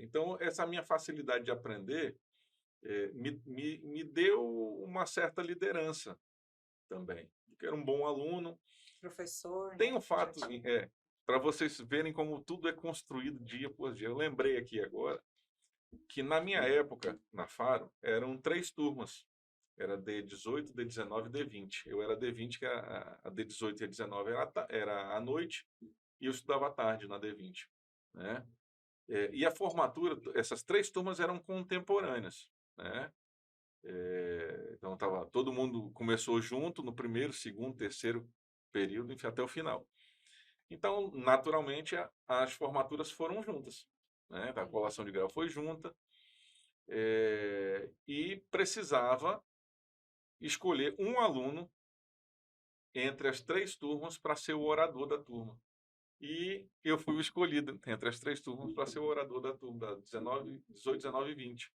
S3: Então, essa minha facilidade de aprender me deu uma certa liderança também, porque era um bom aluno.
S2: Professor,
S3: Tem
S2: né?
S3: um fato, para vocês verem como tudo é construído dia por dia. Eu lembrei aqui agora que na minha época, na Faro, eram 3 turmas. Era D18, D19 e D20. Eu era D20, que a D18 e a 19 era à noite, e eu estudava à tarde na D20. Né? E a formatura, essas 3 turmas eram contemporâneas. Né? Então, todo mundo começou junto no primeiro, segundo, terceiro período, enfim, até o final. Então, naturalmente, as formaturas foram juntas, né? A colação de grau foi junta, e precisava escolher um aluno entre as 3 turmas para ser o orador da turma. E eu fui o escolhido entre as 3 turmas para ser o orador da turma, da 18, 19 e 20.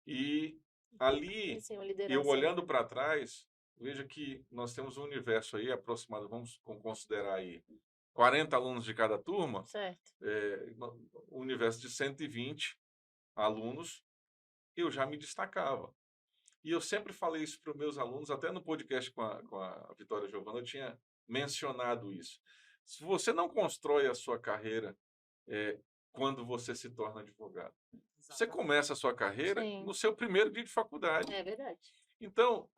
S3: E ali,
S1: Sim, uma
S3: eu
S1: liderança, né?
S3: olhando para trás, veja que nós temos um universo aí aproximado, vamos considerar aí 40 alunos de cada turma,
S1: Certo.
S3: um universo de 120 alunos, eu já me destacava. E eu sempre falei isso para os meus alunos, até no podcast com a Vitória Giovana, eu tinha mencionado isso. Se você não constrói a sua carreira quando você se torna advogado, você
S2: Exatamente.
S3: começa a sua carreira
S1: Sim,
S3: no seu primeiro dia de faculdade.
S1: é verdade.
S3: Então,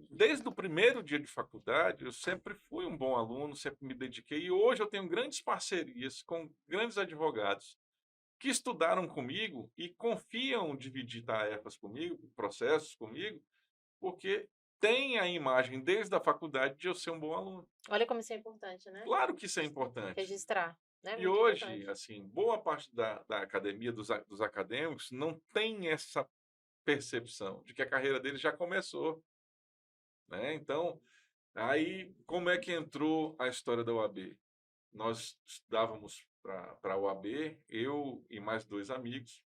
S3: desde o primeiro dia de faculdade, eu sempre fui um bom aluno, sempre me dediquei, e hoje eu tenho grandes parcerias com grandes advogados que estudaram comigo e confiam dividir tarefas comigo, processos comigo, porque tem a imagem desde a faculdade de eu ser um bom aluno.
S1: Olha como isso é importante, né?
S3: Claro que isso é importante.
S1: Registrar, né?
S3: E
S1: Muito
S3: hoje,
S1: importante.
S3: assim, boa parte da academia, dos acadêmicos, não tem essa percepção de que a carreira deles já começou, né? Então, aí, como é que entrou a história da OAB? Nós estudávamos para a OAB, eu e mais 2 amigos,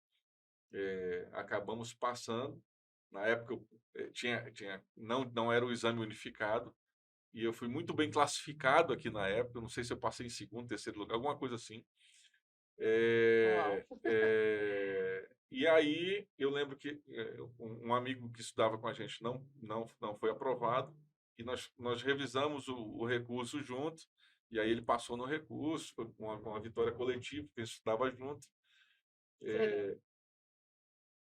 S3: acabamos passando. Na época, não era o exame unificado, e eu fui muito bem classificado aqui na época. Eu não sei se eu passei em segundo, terceiro lugar, alguma coisa assim.
S1: Uau.
S3: E aí eu lembro que um amigo que estudava com a gente não foi aprovado, e nós revisamos o recurso junto, e aí ele passou no recurso, foi uma vitória coletiva, porque a gente estudava junto.
S1: Que legal.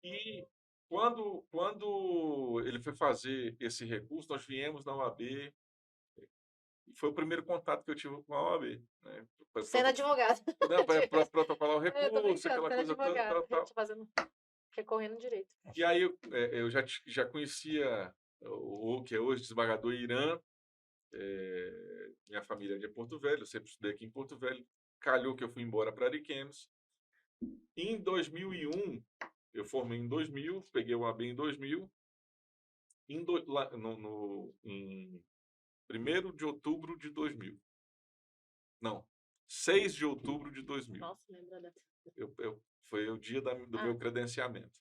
S3: E quando ele foi fazer esse recurso, nós viemos na OAB, e foi o primeiro contato que eu tive com a OAB, né?
S1: Sendo advogado.
S3: Para protocolar o
S1: Eu tô
S3: recurso,
S1: brincando,
S3: aquela
S1: sendo
S3: coisa toda,
S1: advogado.
S3: tal, tal.
S1: Fazendo, recorrendo direito.
S3: E aí eu já conhecia o que é hoje desembargador Irã, minha família é de Porto Velho, eu sempre estudei aqui em Porto Velho, calhou que eu fui embora para Ariquemes. Em 2001, eu formei em 2000, peguei o AB em 2000, em 1º de outubro de 2000. Não, 6 de outubro de 2000.
S1: Nossa, lembra da...
S3: Foi o dia do meu credenciamento.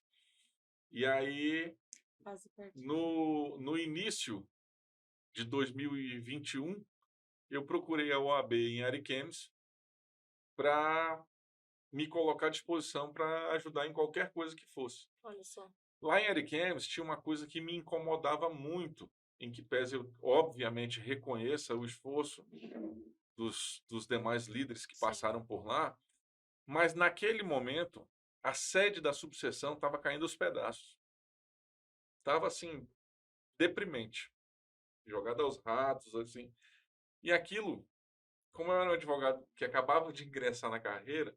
S3: E aí,
S2: Quase perto.
S3: no início de 2021, eu procurei a OAB em Ariquemes para me colocar à disposição para ajudar em qualquer coisa que fosse.
S1: Olha só.
S3: Lá em Ariquemes tinha uma coisa que me incomodava muito, em que pese eu, obviamente, reconheça o esforço dos demais líderes que
S1: Sim.
S3: passaram por lá, mas naquele momento a sede da subseção estava caindo aos pedaços. Estava assim, deprimente, jogada aos ratos, assim. E aquilo, como eu era um advogado que acabava de ingressar na carreira,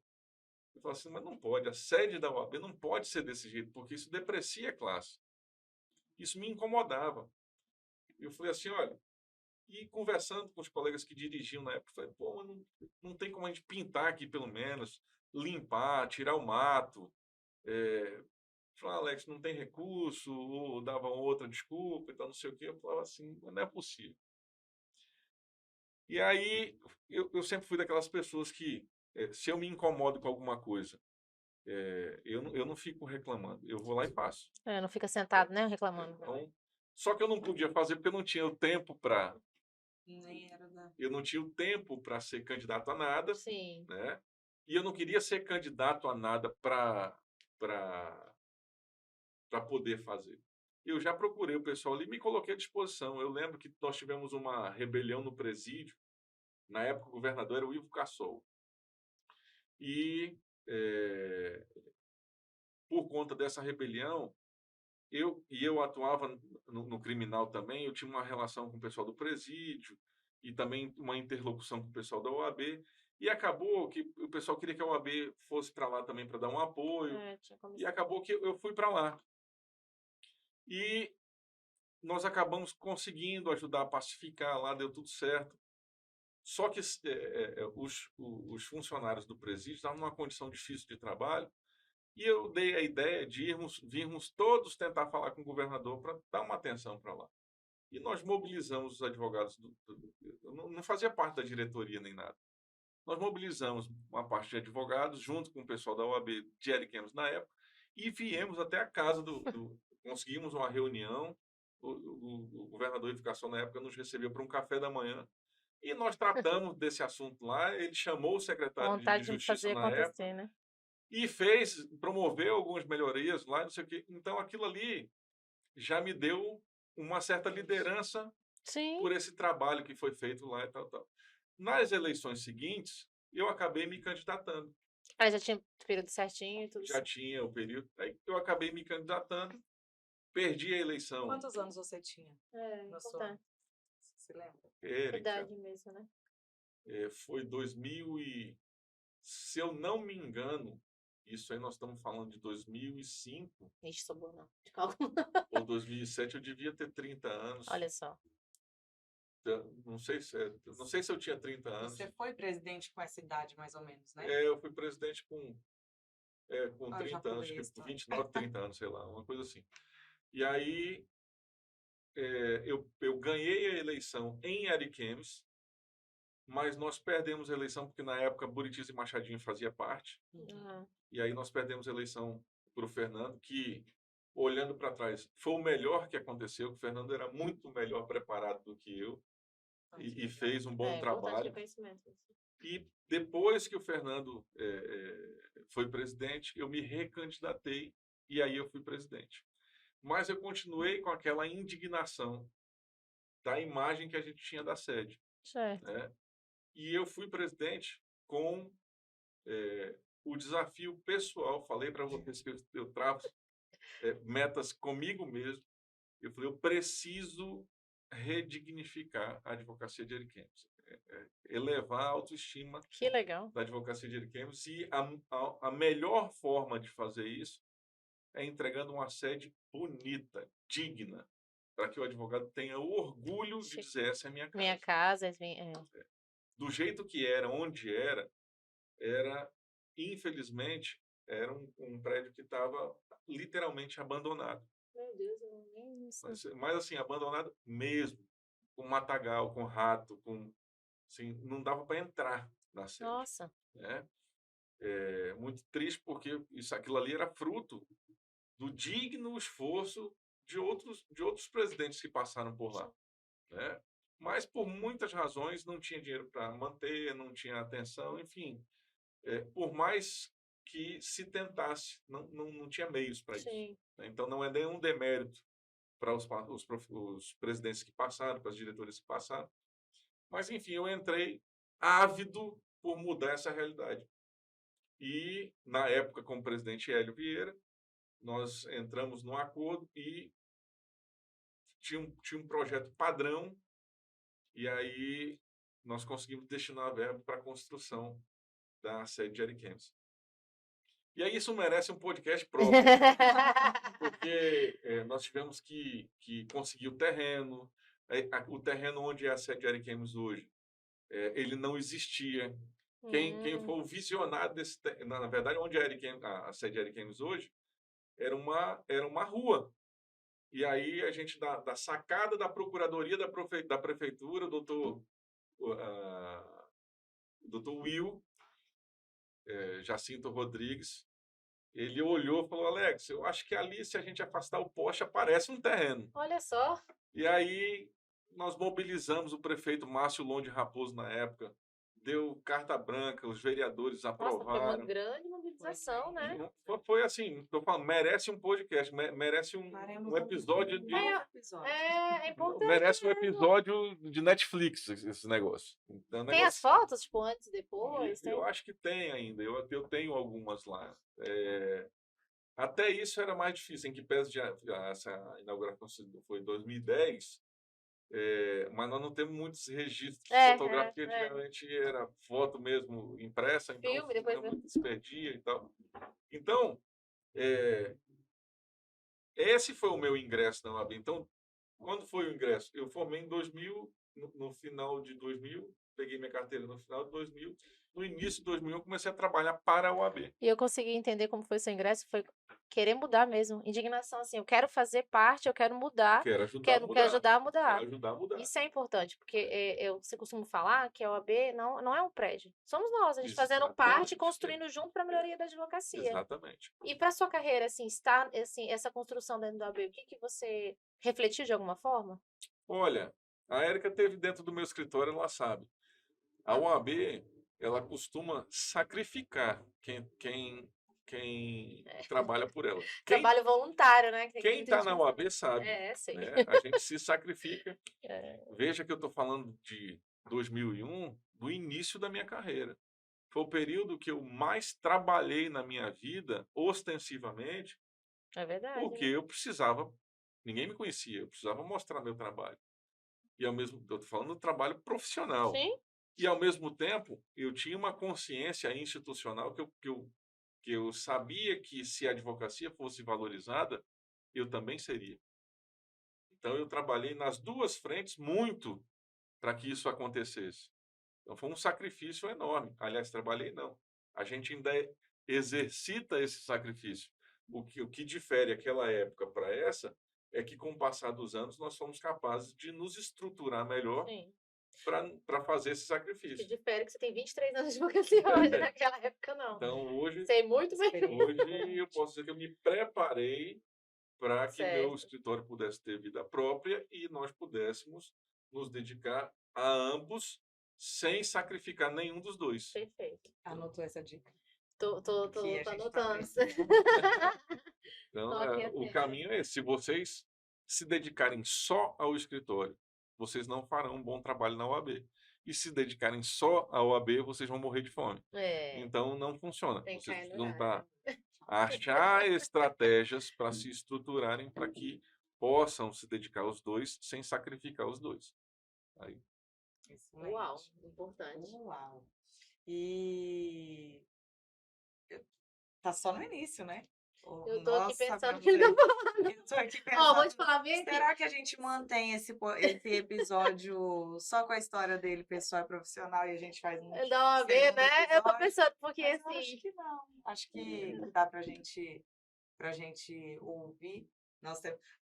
S3: eu falei assim, mas não pode, a sede da OAB não pode ser desse jeito, porque isso deprecia a classe. Isso me incomodava. Eu falei assim, olha, e conversando com os colegas que dirigiam na época, eu falei, pô, mas não tem como a gente pintar aqui pelo menos, limpar, tirar o mato. Falei, Alex, não tem recurso, ou davam outra desculpa, então não sei o quê. Eu falava assim, não é possível. E aí, eu sempre fui daquelas pessoas que, se eu me incomodo com alguma coisa, eu não fico reclamando, eu vou lá e faço.
S1: Não fica sentado, né, reclamando.
S3: Então, só que eu não podia fazer porque eu não tinha o tempo para...
S2: Nem era da...
S3: Eu não tinha o tempo para ser candidato a nada,
S1: Sim.
S3: né? E eu não queria ser candidato a nada para poder fazer. Eu já procurei o pessoal ali e me coloquei à disposição. Eu lembro que nós tivemos uma rebelião no presídio. Na época, o governador era o Ivo Cassol. E, por conta dessa rebelião, eu atuava no criminal também. Eu tinha uma relação com o pessoal do presídio e também uma interlocução com o pessoal da OAB. E acabou que o pessoal queria que a OAB fosse para lá também para dar um apoio. E acabou que eu fui para lá. E nós acabamos conseguindo ajudar a pacificar lá, deu tudo certo. Só que os funcionários do presídio estavam numa condição difícil de trabalho e eu dei a ideia de virmos todos tentar falar com o governador para dar uma atenção para lá. E nós mobilizamos os advogados, eu não fazia parte da diretoria nem nada. Nós mobilizamos uma parte de advogados, junto com o pessoal da OAB de Ariquemes na época, e viemos até a casa conseguimos uma reunião, o governador Ivo Cassol, na época, nos recebeu para um café da manhã, e nós tratamos desse assunto lá, ele chamou o secretário de
S1: Vontade de
S3: Justiça
S1: fazer
S3: na época,
S1: acontecer, né?
S3: e promoveu algumas melhorias lá, não sei o quê. Então, aquilo ali já me deu uma certa liderança
S1: Sim.
S3: por esse trabalho que foi feito lá e tal, tal. Nas eleições seguintes, eu acabei me candidatando.
S1: Aí já tinha o período certinho e tudo
S3: Já
S1: certo.
S3: tinha o período. Aí eu acabei me candidatando, perdi a eleição.
S2: Quantos anos você tinha? Na sua...
S1: Importante.
S2: Você se lembra?
S3: Érica,
S1: Idade mesmo, né?
S3: foi 2000 e... Se eu não me engano, isso aí nós estamos falando de 2005
S1: Ixi, sou boa, não. De cálculo.
S3: ou 2007, eu devia ter 30 anos.
S1: Olha só.
S3: Não sei se eu tinha 30 anos.
S2: Você foi presidente com essa idade, mais ou menos, né?
S3: Eu fui presidente com 30 anos, acho que 29, 30 anos, sei lá, uma coisa assim. E aí eu ganhei a eleição em Ariquemes, mas nós perdemos a eleição porque na época Buritis e Machadinho fazia parte. E aí nós perdemos a eleição para o Fernando, que, olhando para trás, foi o melhor que aconteceu, que o Fernando era muito melhor preparado do que eu e fez um bom trabalho. E depois que o Fernando foi presidente, eu me recandidatei e aí eu fui presidente. Mas eu continuei com aquela indignação da imagem que a gente tinha da sede.
S1: Certo.
S3: Né? E eu fui presidente com o desafio pessoal. Falei para vocês que eu traço metas comigo mesmo. Eu falei, eu preciso redignificar a advocacia de Ariquemes. Elevar a autoestima
S1: Que legal.
S3: da advocacia de Ariquemes. E a melhor forma de fazer isso é entregando uma sede bonita, digna, para que o advogado tenha o orgulho de dizer, essa é a minha casa.
S1: Minha casa,
S3: Do jeito que era, onde era, infelizmente, era um prédio que estava literalmente abandonado.
S1: Meu Deus, eu nem sei.
S3: Mas assim, abandonado mesmo, com matagal, com rato, assim, não dava para entrar na sede.
S1: Nossa.
S3: Né? Muito triste porque aquilo ali era fruto do digno esforço de outros presidentes que passaram por lá. Né? Mas, por muitas razões, não tinha dinheiro para manter, não tinha atenção, enfim. Por mais que se tentasse, não tinha meios para isso. Né? Então, não é nenhum demérito para os presidentes que passaram, para as diretoras que passaram. Mas, enfim, eu entrei ávido por mudar essa realidade. E, na época, como presidente Hélio Vieira, nós entramos num acordo e tinha um projeto padrão, e aí nós conseguimos destinar a verba para a construção da sede de Ariquemes. E aí isso merece um podcast próprio, porque nós tivemos que conseguir o terreno. O terreno onde é a sede de Ariquemes hoje, ele não existia. Quem foi o visionário desse terreno, na verdade, onde a sede de Ariquemes hoje, era uma rua. E aí a gente, da sacada da procuradoria da prefeitura, o doutor Will, Jacinto Rodrigues, ele olhou e falou, Alex, eu acho que ali, se a gente afastar o poste, aparece um terreno.
S1: Olha só.
S3: E aí nós mobilizamos o prefeito Márcio Londe Raposo na época, deu carta branca, os vereadores aprovaram.
S1: Nossa, foi uma grande mobilização, né?
S3: Foi assim, eu falo, merece um podcast, merece um episódio de...
S1: É importante.
S3: Merece um episódio de Netflix, esse negócio. Então,
S1: tem as fotos, tipo, antes e depois?
S3: Eu acho que tem ainda, eu tenho algumas lá. Até isso era mais difícil, em que pese de essa inauguração foi em 2010, mas nós não temos muitos registros fotográficos, porque antigamente era foto mesmo impressa, então
S1: filme, depois
S3: se perdia e tal. Então, esse foi o meu ingresso na UAB. Então, quando foi o ingresso? Eu formei em 2000, no final de 2000, peguei minha carteira no final de 2000. No início de 2001, comecei a trabalhar para a OAB.
S1: E eu consegui entender como foi seu ingresso, foi querer mudar mesmo. Indignação, assim, eu quero fazer parte, eu quero mudar,
S3: Quero ajudar a
S1: quero
S3: mudar.
S1: ajudar a
S3: Quero
S1: mudar.
S3: ajudar a mudar.
S1: Isso é importante, porque você costuma falar que a OAB não é um prédio. Somos nós, a gente fazendo parte,
S3: Exatamente,
S1: construindo junto para a melhoria da advocacia.
S3: Exatamente.
S1: E para sua carreira, assim, estar, assim, essa construção dentro da OAB, o que você refletiu de alguma forma?
S3: Olha, a Érica teve dentro do meu escritório, ela sabe. A OAB, ela costuma sacrificar quem trabalha por ela.
S1: Trabalho voluntário, né? Que
S3: Quem
S1: muita
S3: está
S1: gente
S3: na
S1: não
S3: OAB
S1: sabe.
S3: sabe.
S1: É, sei.
S3: Né? A gente se sacrifica.
S1: É.
S3: Veja que eu estou falando de 2001, do início da minha carreira. Foi o período que eu mais trabalhei na minha vida, ostensivamente,
S1: É verdade.
S3: porque eu precisava, ninguém me conhecia, eu precisava mostrar meu trabalho. E ao mesmo tempo, eu estou falando do trabalho profissional.
S1: Sim.
S3: E ao mesmo tempo, eu tinha uma consciência institucional que eu sabia que se a advocacia fosse valorizada, eu também seria. Então eu trabalhei nas duas frentes muito para que isso acontecesse. Então foi um sacrifício enorme. Aliás, trabalhei não. A gente ainda exercita esse sacrifício. O que difere aquela época para essa é que, com o passar dos anos, nós fomos capazes de nos estruturar melhor
S1: Sim.
S3: para fazer esse
S1: Que
S3: sacrifício.
S1: difere que você tem 23 anos de advocacia hoje, naquela época não.
S3: Então, hoje
S1: Sei muito bem.
S3: eu posso dizer que eu me preparei para que meu
S1: Certo.
S3: escritório pudesse ter vida própria e nós pudéssemos nos dedicar a ambos sem sacrificar nenhum dos dois.
S1: Perfeito.
S2: Anotou essa dica?
S1: Tô
S2: Que a gente tá
S1: anotando.
S3: Então,
S1: Toque a
S3: o
S1: pena.
S3: caminho é esse. Se vocês se dedicarem só ao escritório, vocês não farão um bom trabalho na OAB. E se dedicarem só à OAB, vocês vão morrer de fome.
S1: É,
S3: Então, não funciona.
S1: tem que
S3: Vocês
S1: cair no
S3: precisam
S1: horário.
S3: achar estratégias para se estruturarem para que possam se dedicar aos dois sem sacrificar os dois. Aí,
S2: Excelente.
S1: Uau, importante.
S2: Uau. E tá só no início, né?
S1: Eu tô aqui pensando
S2: pra
S1: que ele tá
S2: você-
S1: falando.
S2: Eu tô aqui
S1: Ó, vou te
S2: pensando,
S1: falar bem aqui.
S2: será que a gente mantém esse episódio só com a história dele, pessoal e profissional, e a gente faz um
S1: Dá uma vez,
S2: segundo
S1: né? Eu tô
S2: episódio?
S1: pensando, porque
S2: Mas eu
S1: assim.
S2: acho que não. Acho que dá pra gente ouvir.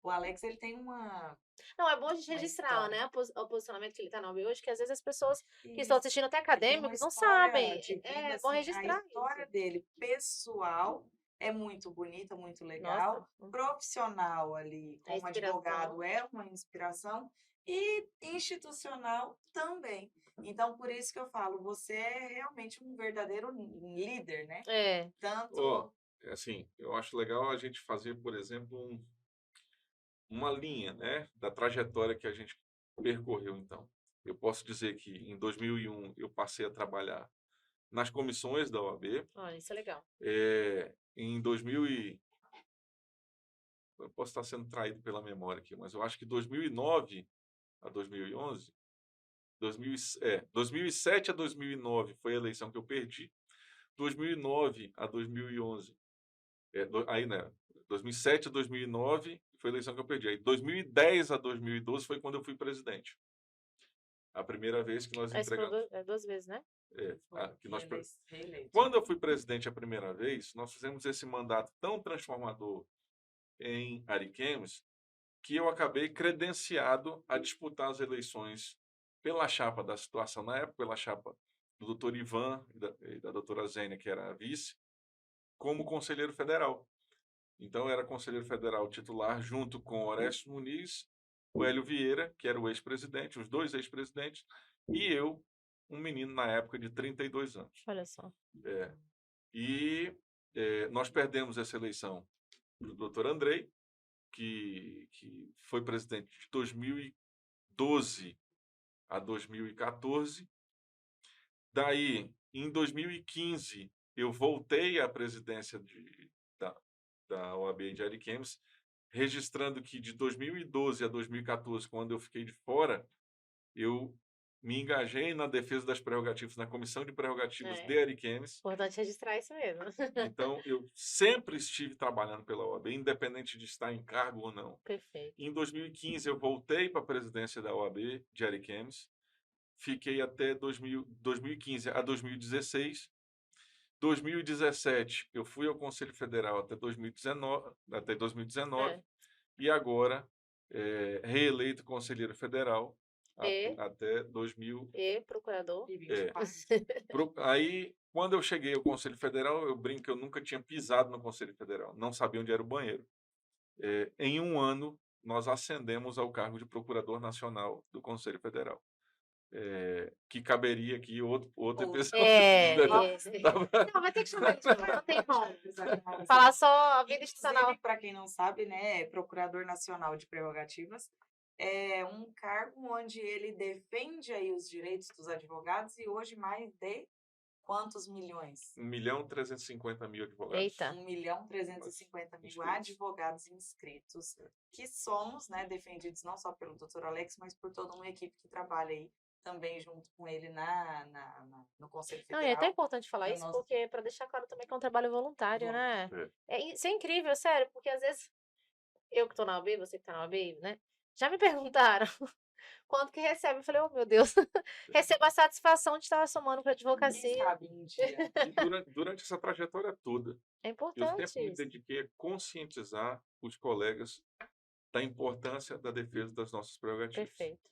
S2: O Alex, ele tem uma...
S1: Não, é bom a gente
S2: Uma
S1: registrar,
S2: história.
S1: né? O posicionamento que ele tá na UB hoje, que às vezes as pessoas que
S2: Isso.
S1: estão assistindo até
S2: Ele tem uma
S1: acadêmicos não
S2: história
S1: sabem.
S2: de vida,
S1: É bom
S2: assim,
S1: registrar
S2: a história
S1: isso.
S2: dele pessoal é muito bonita, muito legal.
S1: Nossa.
S2: Profissional ali,
S1: É
S2: como
S1: inspiração.
S2: advogado, é uma inspiração. E institucional também. Então, por isso que eu falo, você é realmente um verdadeiro líder, né?
S1: É.
S2: Tanto...
S3: assim, eu acho legal a gente fazer, por exemplo, uma linha, né, da trajetória que a gente percorreu, então. Eu posso dizer que em 2001 eu passei a trabalhar nas comissões da OAB.
S1: Olha, isso é legal.
S3: Em eu posso estar sendo traído pela memória aqui, mas eu acho que 2009 a 2011, 2007 a 2009 foi a eleição que eu perdi. 2009 a 2011, aí, né, 2007 a 2009 foi a eleição que eu perdi. Aí 2010 a 2012 foi quando eu fui presidente. A primeira vez que nós
S1: Esse foram
S3: entregamos.
S1: duas vezes, né?
S3: Que nós
S2: reeleito.
S3: Quando eu fui presidente a primeira vez, nós fizemos esse mandato tão transformador em Ariquemes que eu acabei credenciado a disputar as eleições pela chapa da situação na época, pela chapa do doutor Ivan e da doutora Zênia, que era a vice, como conselheiro federal. Então, eu era conselheiro federal titular junto com Orestes Muniz, o Hélio Vieira, que era o ex-presidente, os dois ex-presidentes, e eu, um menino na época de 32 anos.
S1: Olha só.
S3: Nós perdemos essa eleição para o doutor Andrei, que foi presidente de 2012 a 2014. Daí, em 2015, eu voltei à presidência da OAB de Ariquemes, registrando que de 2012 a 2014, quando eu fiquei de fora, eu me engajei na defesa das prerrogativas, na Comissão de Prerrogativas de Ariquemes.
S1: Importante registrar isso mesmo.
S3: Então, eu sempre estive trabalhando pela OAB, independente de estar em cargo ou não.
S1: Perfeito.
S3: Em 2015, eu voltei para a presidência da OAB de Ariquemes. fiquei até 2015 a 2016. 2017, eu fui ao Conselho Federal até 2019
S1: É.
S3: e agora reeleito conselheiro federal
S1: E,
S3: até 2000.
S1: e procurador.
S2: E 24.
S3: Aí, quando eu cheguei ao Conselho Federal, eu brinco que eu nunca tinha pisado no Conselho Federal, não sabia onde era o banheiro. Em um ano, nós ascendemos ao cargo de Procurador Nacional do Conselho Federal. Que caberia aqui outra pessoa.
S1: Não, vai ter que chamar isso, não tem como. Falar só a vida institucional.
S2: Para quem não sabe, né, Procurador Nacional de Prerrogativas é um cargo onde ele defende aí os direitos dos advogados e hoje mais de quantos milhões?
S3: 1.350.000 advogados.
S1: Eita.
S2: 1.350.000 advogados inscritos, que somos, né, defendidos não só pelo Dr. Alex, mas por toda uma equipe que trabalha aí também junto com ele no Conselho
S1: Não,
S2: Federal.
S1: e é até importante falar
S2: no
S1: isso,
S2: nosso-
S1: porque para deixar claro também que é um trabalho voluntário, né?
S3: É.
S1: Isso é incrível, sério, porque às vezes eu que tô na OAB, você que tá na OAB, né? Já me perguntaram quanto que recebe. Eu falei, oh meu Deus, recebo a satisfação de estar somando para
S2: Quem
S1: advocacia.
S2: sabe um dia.
S3: E durante essa trajetória toda,
S1: É
S3: eu
S1: importante
S3: sempre me
S1: isso.
S3: dediquei a conscientizar os colegas da importância da defesa das nossas prerrogativas.
S1: Perfeito.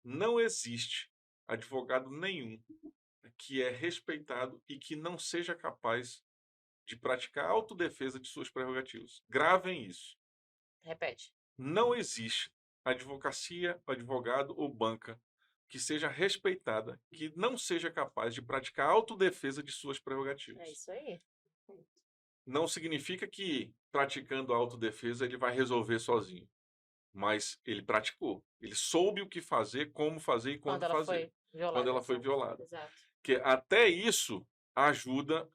S3: Não existe advogado nenhum que é respeitado e que não seja capaz de praticar autodefesa de suas prerrogativas. Gravem isso.
S1: Repete.
S3: Não existe advocacia, advogado ou banca que seja respeitada, que não seja capaz de praticar autodefesa de suas prerrogativas.
S1: É isso aí.
S3: Não significa que, praticando a autodefesa, ele vai resolver sozinho. Mas ele praticou. Ele soube o que fazer, como fazer e quando
S1: Quando ela
S3: fazer.
S1: foi violada.
S3: Quando ela foi
S1: exato,
S3: violada.
S1: Exato.
S3: Porque até isso ajuda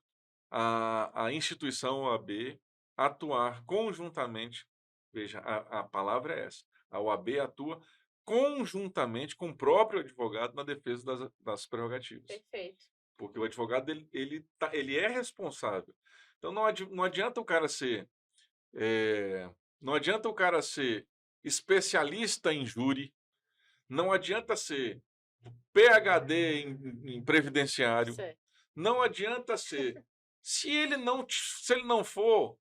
S3: a instituição OAB a atuar conjuntamente. Veja, a palavra é essa. A OAB atua conjuntamente com o próprio advogado na defesa das prerrogativas.
S1: Perfeito.
S3: Porque o advogado ele é responsável. Então não adianta o cara ser não adianta o cara ser especialista em júri, não adianta ser PhD em previdenciário,
S1: Isso é.
S3: não adianta ser se ele não for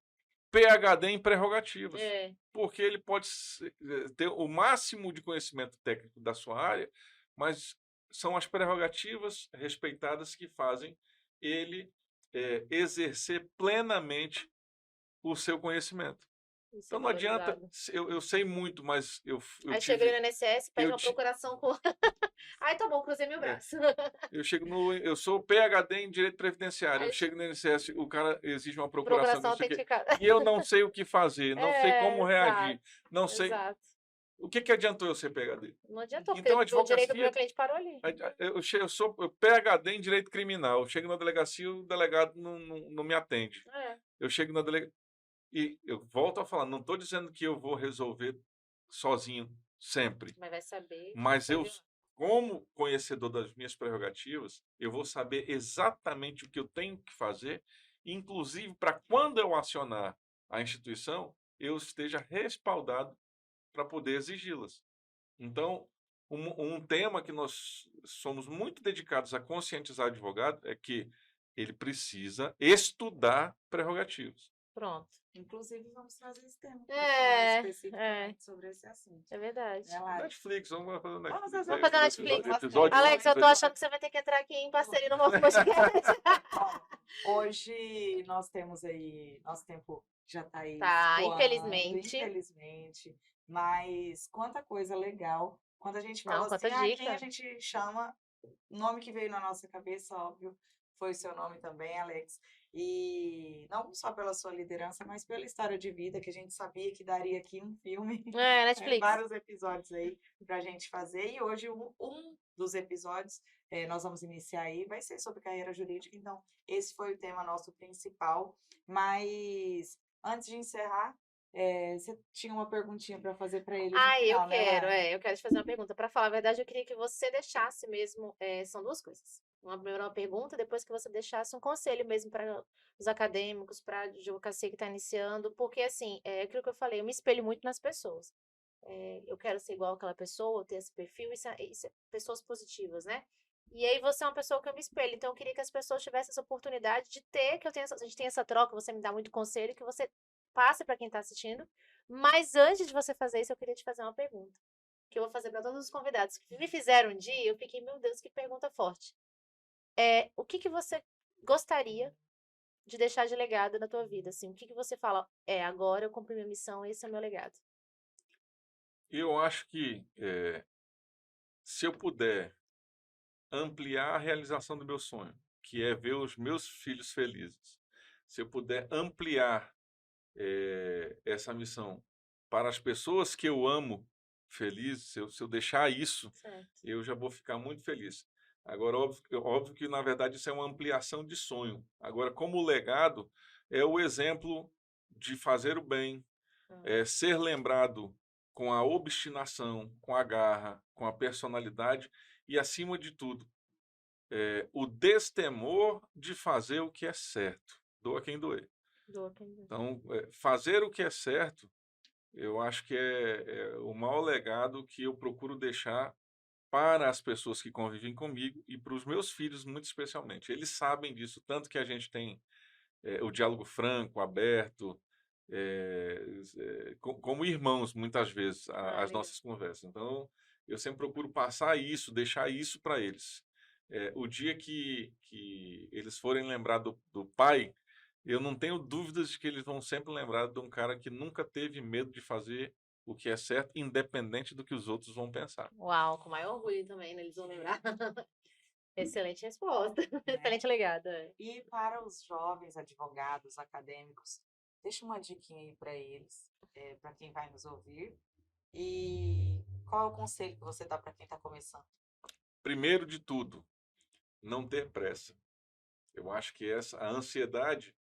S3: PhD em prerrogativas, porque ele pode ter o máximo de conhecimento técnico da sua área, mas são as prerrogativas respeitadas que fazem ele exercer plenamente o seu conhecimento.
S1: Isso
S3: Então
S1: é
S3: não adianta,
S1: valorizado.
S3: eu sei muito, mas eu
S1: Aí chega ali no INSS, pede
S3: eu
S1: uma
S3: ti-
S1: procuração com. Ai, tá bom, cruzei meu braço.
S3: eu sou PhD em direito previdenciário,
S1: Aí
S3: eu chego no INSS, o cara exige uma
S1: procuração
S3: procuração, não sei o quê,
S1: autenticada.
S3: e eu não sei o que fazer, não sei como reagir, não sei.
S1: Exato.
S3: O que adiantou eu ser PhD?
S1: Não adiantou, porque
S3: Então, a
S1: o direito do meu
S3: advocacia,
S1: cliente parou ali.
S3: eu sou PhD em direito criminal, eu chego na delegacia, o delegado não me atende. Eu chego na delegacia, e eu volto a falar, não estou dizendo que eu vou resolver sozinho sempre,
S1: Mas vai saber.
S3: mas eu, como conhecedor das minhas prerrogativas, eu vou saber exatamente o que eu tenho que fazer, inclusive para quando eu acionar a instituição, eu esteja respaldado para poder exigi-las. Então, um tema que nós somos muito dedicados a conscientizar o advogado é que ele precisa estudar prerrogativas.
S1: Pronto.
S2: Inclusive, vamos trazer esse tema para falar especificamente sobre esse assunto.
S1: É verdade.
S3: Netflix, vamos fazer Netflix.
S1: Vamos fazer Netflix.
S3: Episódio,
S1: Alex, eu tô achando que você vai ter que entrar aqui em parceria no nosso podcast.
S2: Hoje nós temos aí, nosso tempo já está aí.
S1: Tá,
S2: voando,
S1: infelizmente.
S2: Mas quanta coisa legal. Quando a gente fala
S1: quanta
S2: assim,
S1: dica.
S2: quem a gente chama, o nome que veio na nossa cabeça, óbvio, foi o seu nome também, Alex. E não só pela sua liderança, mas pela história de vida, que a gente sabia que daria aqui um filme.
S1: Netflix.
S2: Vários episódios aí para a gente fazer. E hoje um dos episódios nós vamos iniciar aí, vai ser sobre carreira jurídica. Então, esse foi o tema nosso principal. Mas, antes de encerrar, você tinha uma perguntinha para fazer para ele.
S1: Eu quero, eu quero te fazer uma pergunta. Para falar a verdade, eu queria que você deixasse mesmo, são duas coisas. Uma primeira pergunta, depois que você deixasse um conselho mesmo para os acadêmicos, para a advocacia que está iniciando, porque assim, é aquilo que eu falei, eu me espelho muito nas pessoas. eu quero ser igual àquela pessoa, ter esse perfil, isso é pessoas positivas, né? E aí você é uma pessoa que eu me espelho, então eu queria que as pessoas tivessem essa oportunidade de ter, a gente tem essa troca, você me dá muito conselho, que você passe para quem está assistindo. Mas antes de você fazer isso, eu queria te fazer uma pergunta, que eu vou fazer para todos os convidados que me fizeram um dia, eu fiquei, meu Deus, que pergunta forte. O que que você gostaria de deixar de legado na tua vida, assim? O que que você fala, agora eu cumpri minha missão, esse é o meu legado.
S3: Eu acho que se eu puder ampliar a realização do meu sonho, que é ver os meus filhos felizes, se eu puder ampliar essa missão para as pessoas que eu amo felizes, se eu deixar isso,
S1: Certo.
S3: eu já vou ficar muito feliz. Agora, óbvio que, na verdade, isso é uma ampliação de sonho. Agora, como legado, é o exemplo de fazer o bem, ser lembrado com a obstinação, com a garra, com a personalidade e, acima de tudo, o destemor de fazer o que é certo, doa quem doer.
S1: Doa quem doer.
S3: Então, fazer o que é certo, eu acho que é o maior legado que eu procuro deixar para as pessoas que convivem comigo e para os meus filhos, muito especialmente. Eles sabem disso, tanto que a gente tem o diálogo franco, aberto, como irmãos, muitas vezes, as
S1: Legal.
S3: nossas conversas. Então, eu sempre procuro passar isso, deixar isso para eles. O dia que eles forem lembrar do pai, eu não tenho dúvidas de que eles vão sempre lembrar de um cara que nunca teve medo de fazer o que é certo, independente do que os outros vão pensar.
S1: Uau, com maior orgulho também, né? Eles vão lembrar. Excelente resposta.
S2: né?
S1: Excelente legado.
S2: E para os jovens advogados acadêmicos, deixa uma diquinha aí para eles, para quem vai nos ouvir. E qual é o conselho que você dá para quem está começando?
S3: Primeiro de tudo, não ter pressa. Eu acho que a ansiedade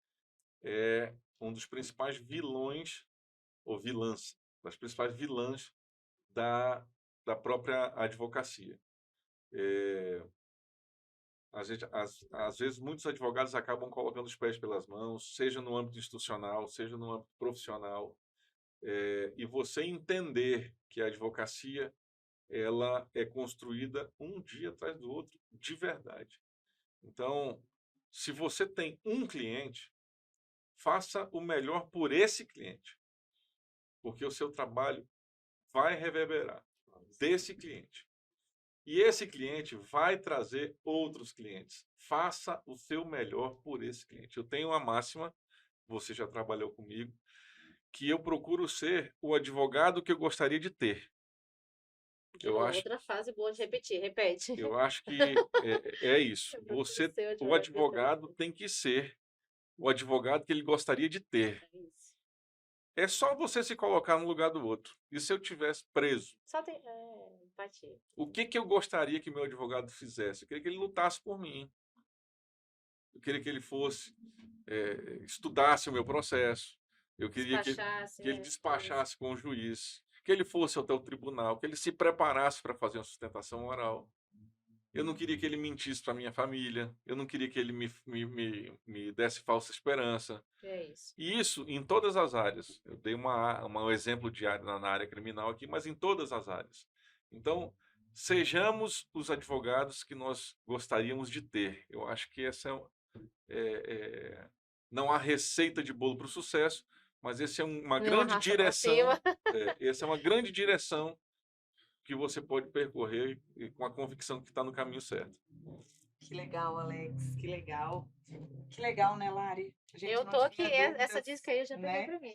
S3: é um dos principais vilões, ou vilãs, das principais vilãs da própria advocacia. Às vezes, muitos advogados acabam colocando os pés pelas mãos, seja no âmbito institucional, seja no âmbito profissional, e você entender que a advocacia ela é construída um dia atrás do outro, de verdade. Então, se você tem um cliente, faça o melhor por esse cliente, porque o seu trabalho vai reverberar desse cliente. E esse cliente vai trazer outros clientes. Faça o seu melhor por esse cliente. Eu tenho uma máxima, você já trabalhou comigo, que eu procuro ser o advogado que eu gostaria de ter.
S1: De novo, outra frase boa de repetir. Repete.
S3: Eu acho que é isso. O advogado tem que ser o advogado que ele gostaria de ter.
S1: É isso.
S3: É só você se colocar no lugar do outro. E se eu tivesse preso?
S1: Só tem. Empatia.
S3: O que eu gostaria que meu advogado fizesse? Eu queria que ele lutasse por mim. Eu queria que ele fosse, estudasse o meu processo. Eu queria que ele despachasse com o juiz. Que ele fosse até o tribunal. Que ele se preparasse para fazer uma sustentação oral. Eu não queria que ele mentisse para minha família. Eu não queria que ele me desse falsa esperança.
S1: É isso.
S3: E isso em todas as áreas. Eu dei um exemplo de área na área criminal aqui, mas em todas as áreas. Então, sejamos os advogados que nós gostaríamos de ter. Eu acho que essa não há receita de bolo para o sucesso, mas essa é uma grande direção. Essa é uma grande direção que você pode percorrer com a convicção que está no caminho certo.
S2: Que legal, Alex, que legal. Que legal, né, Lari?
S1: Eu tô aqui, essa dica aí eu já peguei para mim.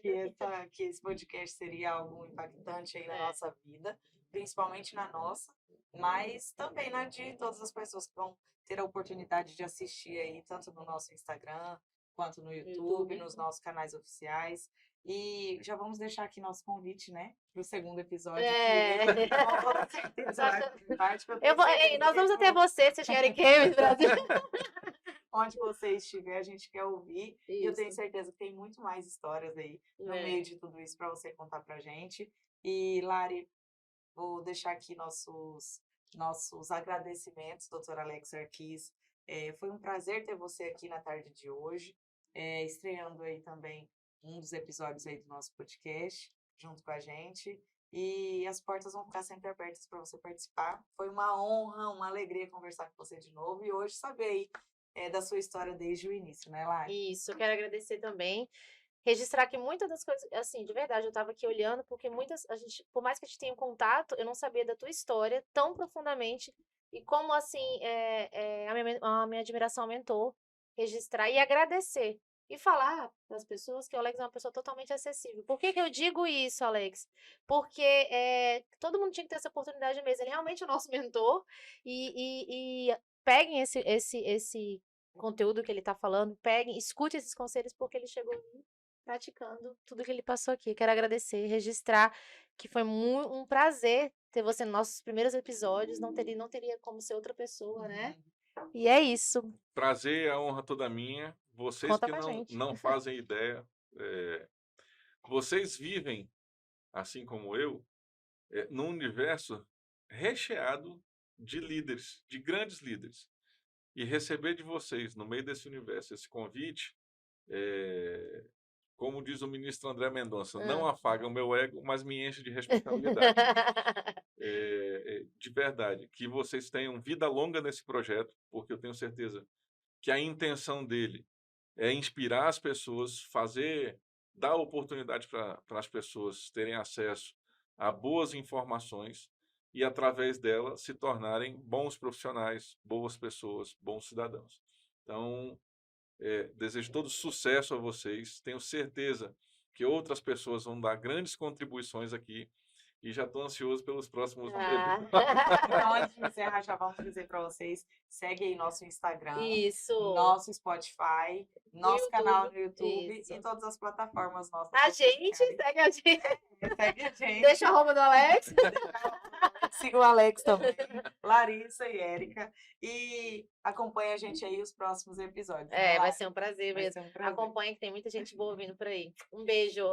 S2: Que esse podcast seria algo impactante aí na nossa vida, principalmente na nossa, mas também na de todas as pessoas que vão ter a oportunidade de assistir aí, tanto no nosso Instagram, quanto no YouTube, nos nossos canais oficiais. E já vamos deixar aqui nosso convite, né, para o segundo episódio.
S1: Nós vamos até você, se chegarem Games Brasil.
S2: Onde você estiver, a gente quer ouvir. E eu tenho certeza que tem muito mais histórias aí no meio de tudo isso para você contar pra gente. E, Lari, vou deixar aqui nossos agradecimentos, doutora Alex Arquis. Foi um prazer ter você aqui na tarde de hoje, estreando aí também um dos episódios aí do nosso podcast, junto com a gente. E as portas vão ficar sempre abertas para você participar. Foi uma honra, uma alegria conversar com você de novo e hoje saber aí da sua história desde o início, né, Lari?
S1: Isso, eu quero agradecer também. Registrar que muitas das coisas, assim, de verdade, eu estava aqui olhando, porque a gente, por mais que a gente tenha um contato, eu não sabia da tua história tão profundamente e como, assim, a minha admiração aumentou. Registrar e agradecer. E falar para as pessoas que o Alex é uma pessoa totalmente acessível. Por que que eu digo isso, Alex? Porque todo mundo tinha que ter essa oportunidade mesmo. Ele realmente é o nosso mentor e peguem esse conteúdo que ele está falando, peguem, escute esses conselhos, porque ele chegou praticando tudo que ele passou aqui. Quero agradecer, registrar que foi um prazer ter você nos nossos primeiros episódios. Não teria como ser outra pessoa, né? E é isso.
S3: Prazer, a honra toda minha. Vocês
S1: Conta
S3: que
S1: com a gente.
S3: não fazem ideia, vocês vivem, assim como eu, num universo recheado de líderes, de grandes líderes. E receber de vocês, no meio desse universo, esse convite, como diz o ministro André Mendonça, não afaga o meu ego, mas me enche de responsabilidade. De verdade, que vocês tenham vida longa nesse projeto, porque eu tenho certeza que a intenção dele é inspirar as pessoas, dar oportunidade para as pessoas terem acesso a boas informações e, através dela, se tornarem bons profissionais, boas pessoas, bons cidadãos. Então, desejo todo sucesso a vocês. Tenho certeza que outras pessoas vão dar grandes contribuições aqui e já estou ansioso pelos próximos meses.
S2: Então, antes de encerrar, já vamos dizer para vocês, segue aí nosso Instagram,
S1: Isso.
S2: nosso Spotify, nosso canal no YouTube
S1: Isso.
S2: e todas as plataformas nossas.
S1: A gente, segue a gente.
S2: Segue a gente.
S1: Deixa o arroba do Alex.
S2: Siga o Alex também, Larissa e Érica. E acompanha a gente aí os próximos episódios. Né,
S1: Vai
S2: Lari?
S1: ser um prazer
S2: Vai
S1: mesmo.
S2: ser um prazer.
S1: Acompanha que tem muita gente boa vindo por aí. Um beijo.